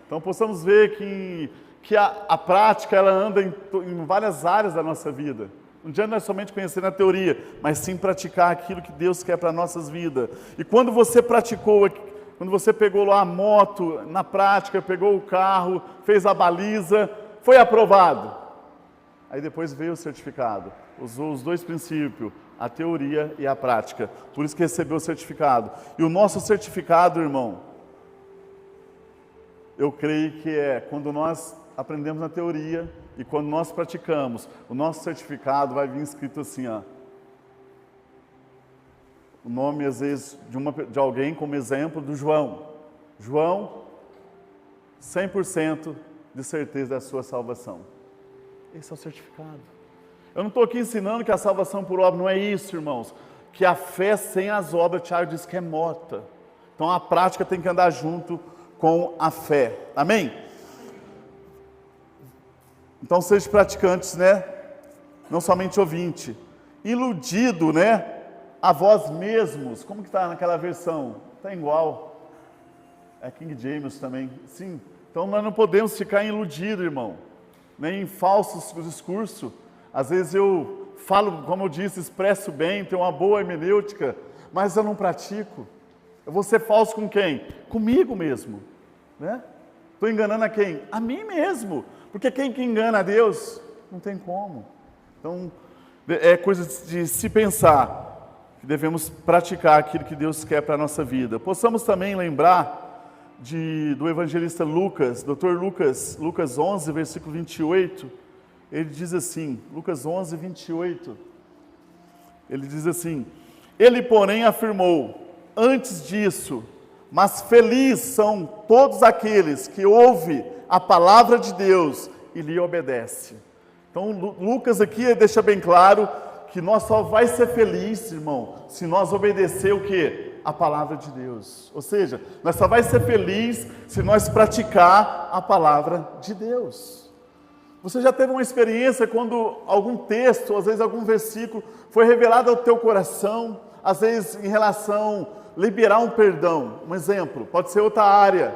Então possamos ver que a prática, ela anda em várias áreas da nossa vida. Não adianta não é somente conhecer na teoria, mas sim praticar aquilo que Deus quer para nossas vidas. E quando você praticou, quando você pegou lá a moto, na prática, pegou o carro, fez a baliza, foi aprovado. Aí depois veio o certificado. Usou os dois princípios, a teoria e a prática. Por isso que recebeu o certificado. E o nosso certificado, irmão, eu creio que é quando nós aprendemos na teoria e quando nós praticamos, o nosso certificado vai vir escrito assim, ó. O nome, às vezes, de alguém, como exemplo, do João. João, 100% de certeza da sua salvação. Esse é o certificado. Eu não estou aqui ensinando que a salvação por obra não é isso, irmãos. Que a fé sem as obras, Tiago diz que é morta. Então a prática tem que andar junto com a fé. Amém? Então sejam praticantes, né? Não somente ouvinte. Iludido, né? A vós mesmos. Como que está naquela versão? Está igual. É King James também. Sim. Então nós não podemos ficar iludidos, irmão. Nem em falsos discursos. Às vezes eu falo, como eu disse, expresso bem, tenho uma boa hermenêutica, mas eu não pratico. Eu vou ser falso com quem? Comigo mesmo. Né? Estou enganando a quem? A mim mesmo. Porque quem que engana a Deus? Não tem como. Então, é coisa de se pensar que devemos praticar aquilo que Deus quer para a nossa vida. Possamos também lembrar do evangelista Lucas, Dr. Lucas, Lucas 11, versículo 28, ele diz assim, Lucas 11, 28, ele diz assim: ele, porém, afirmou, antes disso, mas felizes são todos aqueles que ouvem a palavra de Deus e lhe obedecem. Então, Lucas aqui deixa bem claro que nós só vai ser feliz, irmão, se nós obedecer o quê? A palavra de Deus. Ou seja, nós só vai ser feliz se nós praticar a palavra de Deus. Você já teve uma experiência quando algum texto, às vezes algum versículo, foi revelado ao teu coração, às vezes em relação a liberar um perdão? Um exemplo, pode ser outra área.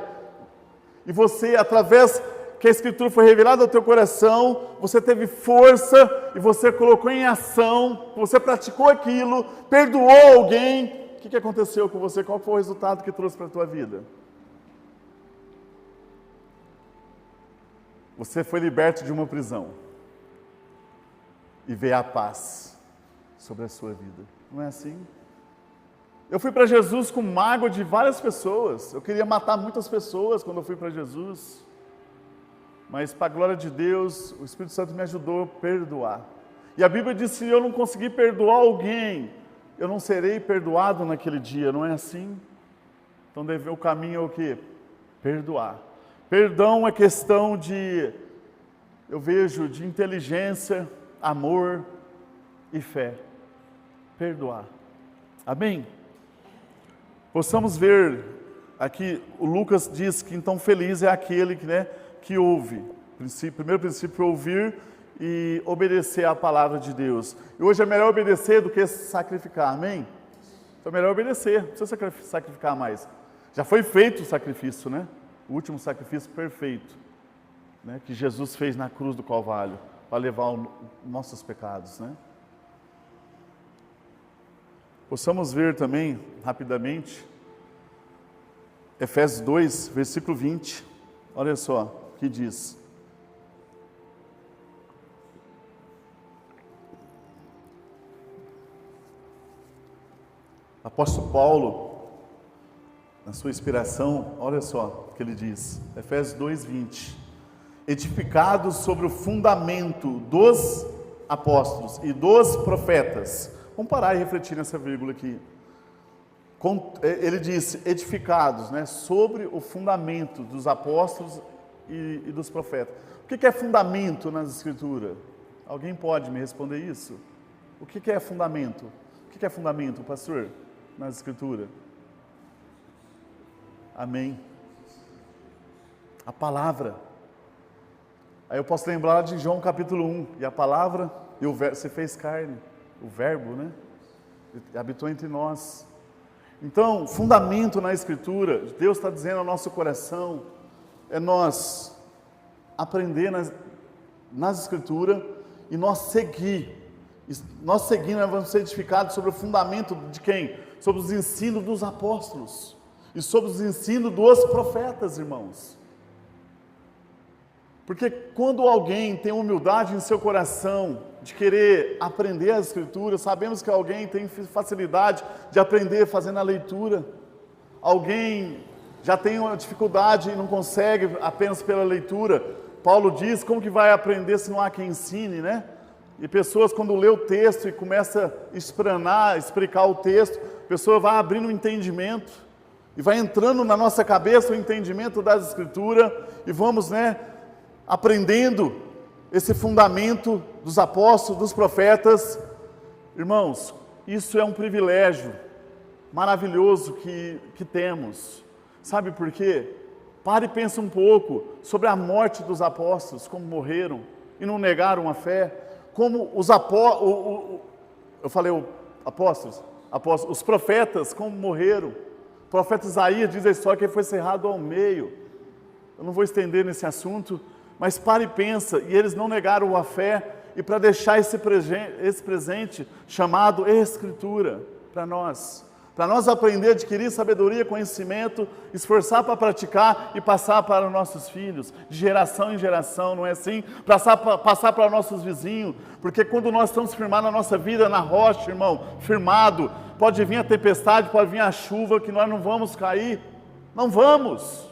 E você, através que a Escritura foi revelada ao teu coração, você teve força e você colocou em ação, você praticou aquilo, perdoou alguém. O que aconteceu com você? Qual foi o resultado que trouxe para a tua vida? Você foi liberto de uma prisão e veio a paz sobre a sua vida. Não é assim? Eu fui para Jesus com mágoa de várias pessoas. Eu queria matar muitas pessoas quando eu fui para Jesus. Mas, para a glória de Deus, o Espírito Santo me ajudou a perdoar. E a Bíblia diz que se eu não conseguir perdoar alguém, eu não serei perdoado naquele dia, não é assim? Então o caminho é o quê? Perdoar. Perdão é questão de, eu vejo, de inteligência, amor e fé. Perdoar. Amém? Possamos ver aqui, o Lucas diz que então feliz é aquele que, que ouve. Primeiro princípio é ouvir e obedecer à palavra de Deus. E hoje é melhor obedecer do que sacrificar, amém? Então é melhor obedecer, não precisa sacrificar mais. Já foi feito o sacrifício, né? O último sacrifício perfeito, né? Que Jesus fez na cruz do Calvário, para levar os nossos pecados, né? Possamos ver também, rapidamente, Efésios 2, versículo 20. Olha só o que diz. Apóstolo Paulo, na sua inspiração, olha só o que ele diz, Efésios 2:20, edificados sobre o fundamento dos apóstolos e dos profetas. Vamos parar e refletir nessa vírgula aqui. Ele disse, edificados, sobre o fundamento dos apóstolos e dos profetas. O que é fundamento nas Escrituras? Alguém pode me responder isso? O que é fundamento? O que é fundamento, pastor, nas Escrituras? Amém. A palavra. Aí eu posso lembrar de João capítulo 1, e a palavra, e o verbo, se fez carne, o verbo, habitou entre nós. Então, fundamento na Escritura, Deus está dizendo ao nosso coração, é nós aprender nas Escrituras e nós seguir. Nós seguindo, nós vamos ser edificados sobre o fundamento de quem? Sobre os ensinos dos apóstolos e sobre os ensinos dos profetas, irmãos. Porque quando alguém tem humildade em seu coração de querer aprender as Escrituras, sabemos que alguém tem facilidade de aprender fazendo a leitura. Alguém já tem uma dificuldade e não consegue apenas pela leitura. Paulo diz, como que vai aprender se não há quem ensine, E pessoas quando lê o texto e começa a explicar o texto, a pessoa vai abrindo um entendimento e vai entrando na nossa cabeça o entendimento das Escrituras e vamos, aprendendo esse fundamento dos apóstolos, dos profetas. Irmãos, isso é um privilégio maravilhoso que temos. Sabe por quê? Pare e pense um pouco sobre a morte dos apóstolos, como morreram e não negaram a fé. Como os os profetas, como morreram. O profeta Isaías diz a história que ele foi cerrado ao meio. Eu não vou estender nesse assunto, mas pare e pensa, e eles não negaram a fé, e para deixar esse presente chamado Escritura para nós aprender, adquirir sabedoria, conhecimento, esforçar para praticar e passar para os nossos filhos, de geração em geração, não é assim? Passar para nossos vizinhos, porque quando nós estamos firmados na nossa vida, na rocha, irmão, firmado, pode vir a tempestade, pode vir a chuva, que nós não vamos cair, não vamos,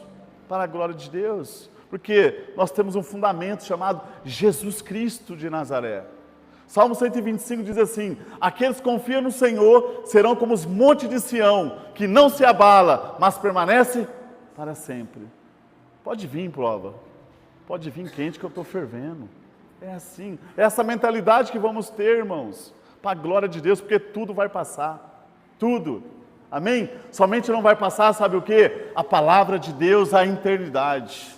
para a glória de Deus, porque nós temos um fundamento chamado Jesus Cristo de Nazaré. Salmo 125 diz assim, aqueles que confiam no Senhor serão como os montes de Sião, que não se abala, mas permanece para sempre. Pode vir prova, pode vir quente que eu estou fervendo. É assim, é essa mentalidade que vamos ter, irmãos, para a glória de Deus, porque tudo vai passar, tudo. Amém? Somente não vai passar, sabe o quê? A palavra de Deus, a eternidade.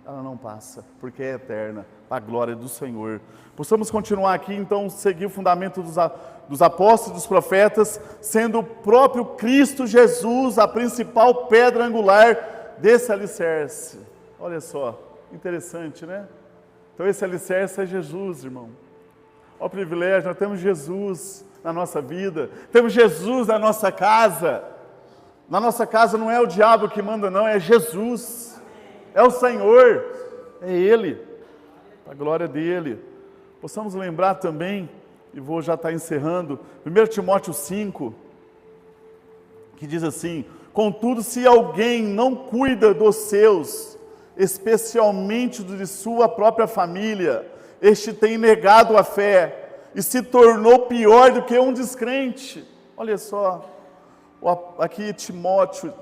Ela não passa, porque é eterna, para a glória do Senhor. Possamos continuar aqui, então, seguir o fundamento dos apóstolos, dos profetas, sendo o próprio Cristo Jesus a principal pedra angular desse alicerce. Olha só, interessante, Então esse alicerce é Jesus, irmão. Olha o privilégio, nós temos Jesus na nossa vida, temos Jesus na nossa casa. Na nossa casa não é o diabo que manda não, é Jesus. É o Senhor, é Ele, a glória dEle. Possamos lembrar também, e vou já estar encerrando, 1 Timóteo 5, que diz assim, contudo, se alguém não cuida dos seus, especialmente de sua própria família, este tem negado a fé, e se tornou pior do que um descrente. Olha só, aqui Timóteo,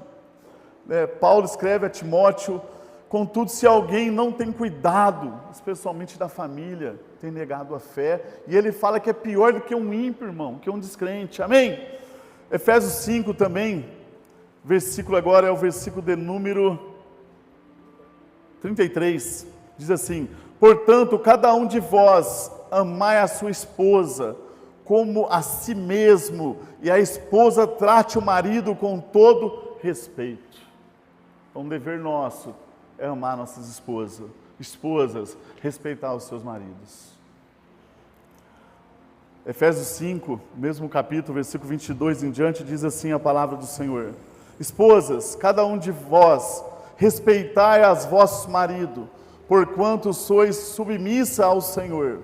Paulo escreve a Timóteo: contudo, se alguém não tem cuidado, especialmente da família, tem negado a fé, e ele fala que é pior do que um ímpio, irmão, que um descrente, amém? Efésios 5 também, versículo agora é o versículo de número 33, diz assim: portanto, cada um de vós amai a sua esposa como a si mesmo, e a esposa trate o marido com todo respeito. Um dever nosso é amar nossas esposas, respeitar os seus maridos. Efésios 5, mesmo capítulo, versículo 22 em diante, diz assim a palavra do Senhor: esposas, cada um de vós, respeitai as vossos maridos, porquanto sois submissa ao Senhor.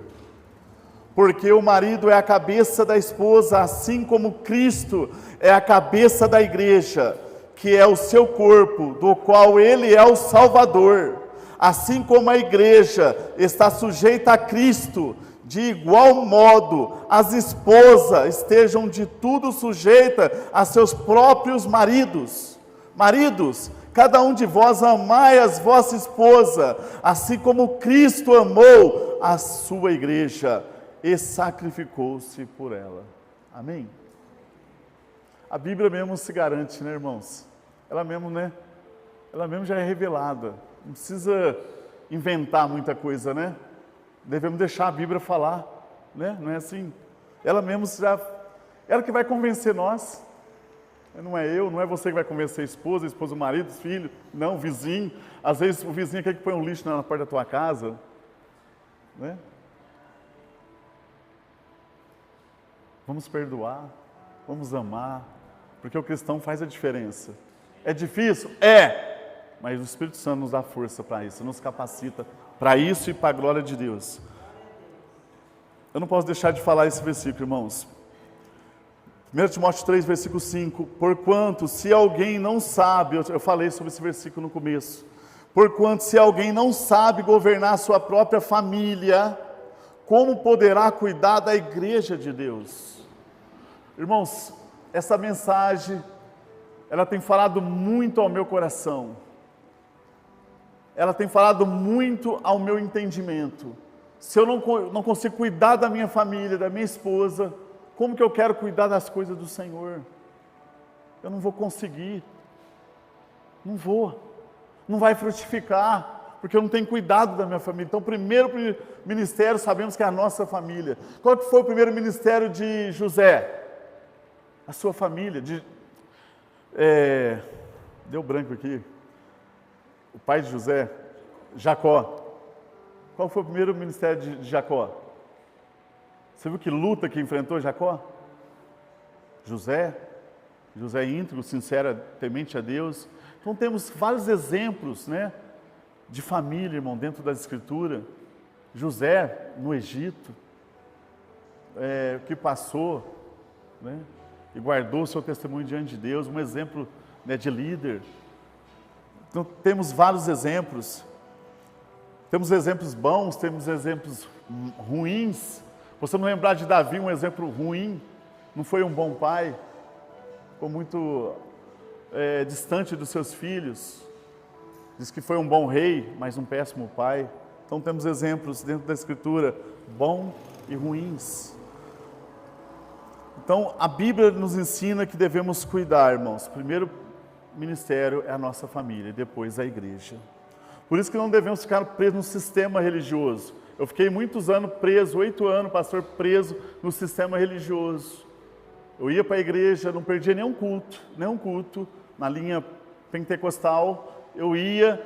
Porque o marido é a cabeça da esposa, assim como Cristo é a cabeça da igreja, que é o seu corpo, do qual ele é o Salvador. Assim como a igreja está sujeita a Cristo, de igual modo as esposas estejam de tudo sujeitas a seus próprios maridos. Maridos, cada um de vós amai as vossa esposa, assim como Cristo amou a sua igreja e sacrificou-se por ela. Amém? A Bíblia mesmo se garante, né, irmãos? Ela mesmo, né? Ela mesmo já é revelada. Não precisa inventar muita coisa, né? Devemos deixar a Bíblia falar, né? Não é assim? Ela mesmo já... Ela que vai convencer nós. Não é eu, não é você que vai convencer a esposa, o marido, os filhos. Não, o vizinho. Às vezes o vizinho quer que põe um lixo na porta da tua casa, né? Vamos perdoar, vamos amar, porque o cristão faz a diferença. É difícil? É! Mas o Espírito Santo nos dá força para isso, nos capacita para isso e para a glória de Deus. Eu não posso deixar de falar esse versículo, irmãos. 1 Timóteo 3, versículo 5. Porquanto, se alguém não sabe, eu falei sobre esse versículo no começo. Porquanto, se alguém não sabe governar a sua própria família, como poderá cuidar da igreja de Deus? Irmãos, essa mensagem, ela tem falado muito ao meu coração. Ela tem falado muito ao meu entendimento. Se eu não consigo cuidar da minha família, da minha esposa, como que eu quero cuidar das coisas do Senhor? Eu não vou conseguir. Não vou. Não vai frutificar, porque eu não tenho cuidado da minha família. Então, o primeiro ministério, sabemos que é a nossa família. Qual que foi o primeiro ministério de José? A sua família. Deu branco aqui. O pai de José, Jacó. Qual foi o primeiro ministério de Jacó? Você viu que luta que enfrentou Jacó? José íntegro, sincero, temente a Deus. Então temos vários exemplos, né, de família, irmão, dentro da Escritura. José no Egito, que passou, né, e guardou o seu testemunho diante de Deus, um exemplo, né, de líder. Então temos vários exemplos. Temos exemplos bons, temos exemplos ruins. Você não lembrar de Davi, um exemplo ruim, não foi um bom pai, ficou muito distante dos seus filhos. Diz que foi um bom rei, mas um péssimo pai. Então temos exemplos dentro da Escritura, bons e ruins. Então a Bíblia nos ensina que devemos cuidar, irmãos. O primeiro ministério é a nossa família, e depois a igreja. Por isso que não devemos ficar presos no sistema religioso. Eu fiquei muitos anos preso, 8 anos, pastor, preso no sistema religioso. Eu ia para a igreja, não perdia nenhum culto, na linha pentecostal, eu ia,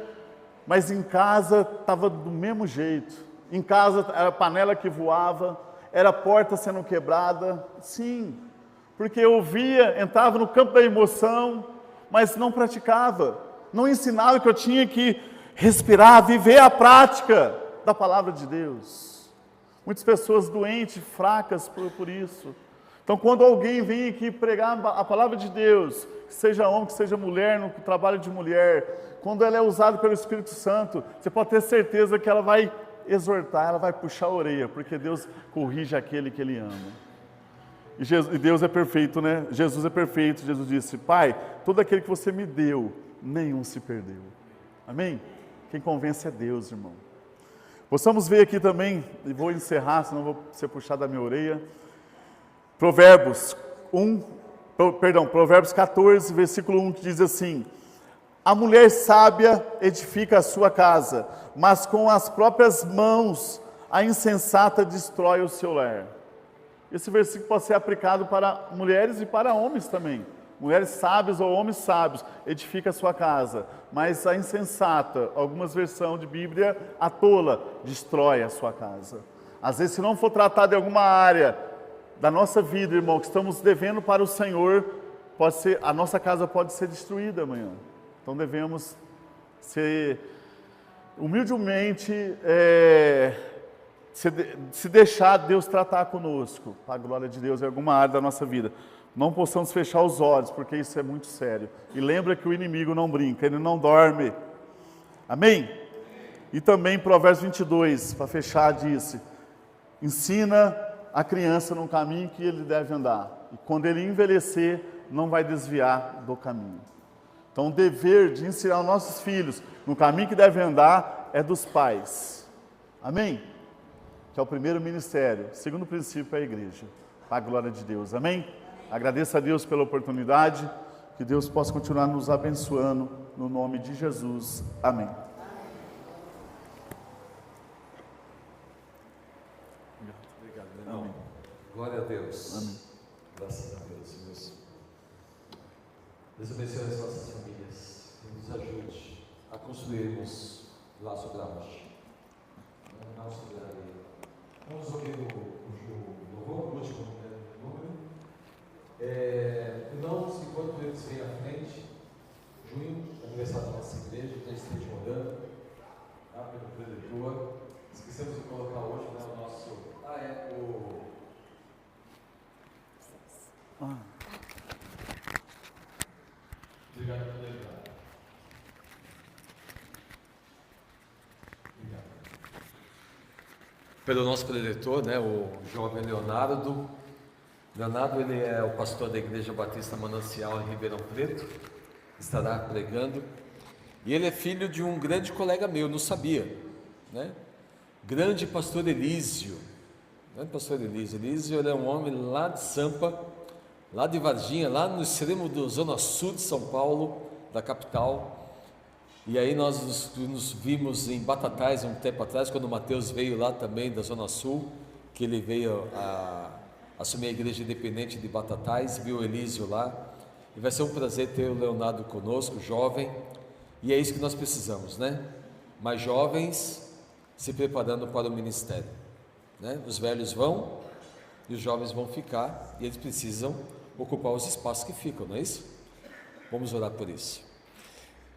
mas em casa estava do mesmo jeito. Em casa era panela que voava, era porta sendo quebrada, sim, porque eu via, entrava no campo da emoção, mas não praticava, não ensinava que eu tinha que respirar, viver a prática da palavra de Deus. Muitas pessoas doentes, fracas por isso. Então, quando alguém vem aqui pregar a palavra de Deus, que seja homem, que seja mulher, no trabalho de mulher, quando ela é usada pelo Espírito Santo, você pode ter certeza que ela vai exortar, ela vai puxar a orelha, porque Deus corrige aquele que Ele ama. E Deus é perfeito, né? Jesus é perfeito. Jesus disse: Pai, todo aquele que você me deu, nenhum se perdeu. Amém? Quem convence é Deus, irmão. Possamos ver aqui também, e vou encerrar, senão vou ser puxado da minha orelha. Provérbios 14, versículo 1, que diz assim: a mulher sábia edifica a sua casa, mas com as próprias mãos a insensata destrói o seu lar. Esse versículo pode ser aplicado para mulheres e para homens também. Mulheres sábias ou homens sábios edifica a sua casa, mas a insensata, algumas versões de Bíblia, a tola, destrói a sua casa. Às vezes, se não for tratado em alguma área da nossa vida, irmão, que estamos devendo para o Senhor, a nossa casa pode ser destruída amanhã. Então devemos ser humildemente, se deixar Deus tratar conosco, para a glória de Deus, em alguma área da nossa vida. Não possamos fechar os olhos, porque isso é muito sério. E lembra que o inimigo não brinca, ele não dorme. Amém? E também Provérbios 22, para fechar, disse: ensina a criança no caminho que ele deve andar. E quando ele envelhecer, não vai desviar do caminho. Então o dever de ensinar os nossos filhos no caminho que devem andar é dos pais. Amém? Que é o primeiro ministério. O segundo princípio é a igreja. Para a glória de Deus. Amém? Agradeço a Deus pela oportunidade. Que Deus possa continuar nos abençoando. No nome de Jesus. Amém. Obrigado, meu irmão. Glória a Deus. Amém. Graças a Deus, meus. Deus abençoe as nossas famílias. E nos ajude a construirmos lá sobre a rocha. Não sobre a areia. Vamos ouvir o louvor, o último número. Irmãos, enquanto eles vêm à frente, junho, aniversário da nossa igreja, já esteja orando, pelo preletor. Esquecemos de colocar hoje, né, o nosso. Obrigado por lembrar. Obrigado. Pelo nosso preletor, né, o jovem Leonardo. Leonardo, ele é o pastor da Igreja Batista Manancial em Ribeirão Preto, estará pregando, e ele é filho de um grande colega meu, não sabia, né? Grande pastor Elísio, Elísio ele é um homem lá de Sampa, lá de Varginha, lá no extremo da zona sul de São Paulo, da capital, e aí nós nos vimos em Batatais um tempo atrás, quando o Mateus veio lá também da zona sul, que ele veio assumir a igreja independente de Batatais, viu o Elísio lá, e vai ser um prazer ter o Leonardo conosco, jovem, e é isso que nós precisamos, né? Mais jovens se preparando para o ministério, né? Os velhos vão e os jovens vão ficar, e eles precisam ocupar os espaços que ficam, não é isso? Vamos orar por isso.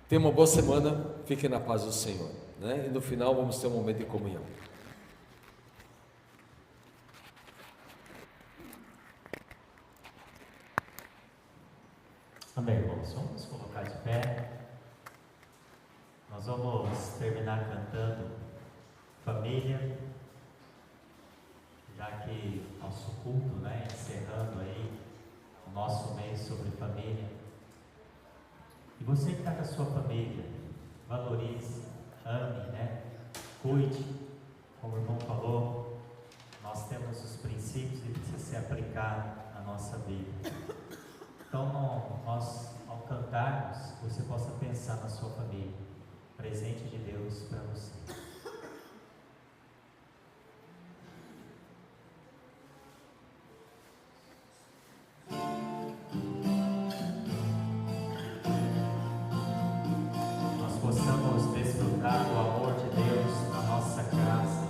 Tenha uma boa semana, fiquem na paz do Senhor, né? E no final vamos ter um momento de comunhão. Amém, irmãos. Vamos colocar de pé. Nós vamos terminar cantando Família, já que nosso culto, né, encerrando aí o nosso mês sobre família. E você que está com a sua família, valorize, ame, né? Cuide, como o irmão falou, nós temos os princípios e precisa ser aplicado na nossa vida. Então, nós, ao cantarmos, você possa pensar na sua família, presente de Deus para você. Nós possamos desfrutar do amor de Deus na nossa casa.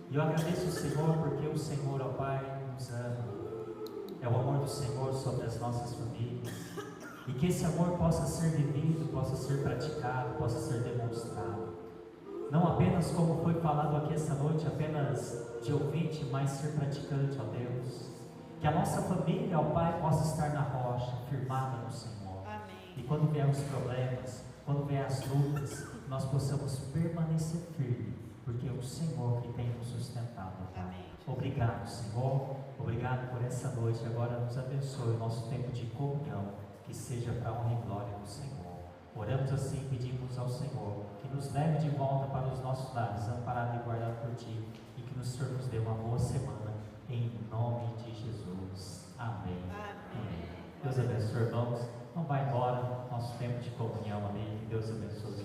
E eu agradeço, Senhor, porque o Senhor, ó Pai, nos ama. É o amor do Senhor sobre as nossas famílias. E que esse amor possa ser vivido, possa ser praticado, possa ser demonstrado. Não apenas como foi falado aqui essa noite, apenas de ouvinte, mas ser praticante, ó Deus. Que a nossa família, ó Pai, possa estar na rocha, firmada no Senhor. Amém. E quando vier os problemas, quando vier as lutas, nós possamos permanecer firme, porque é o Senhor que tem nos sustentado. Amém. Obrigado, Senhor. Obrigado por essa noite. Agora nos abençoe o nosso tempo de comunhão, que seja para a honra e glória do Senhor. Oramos assim e pedimos ao Senhor que nos leve de volta para os nossos lares, amparado e guardado por Ti, e que o Senhor nos dê uma boa semana, em nome de Jesus. Amém. Amém. Deus abençoe, irmãos. Não vai embora, nosso tempo de comunhão ali. Que Deus abençoe.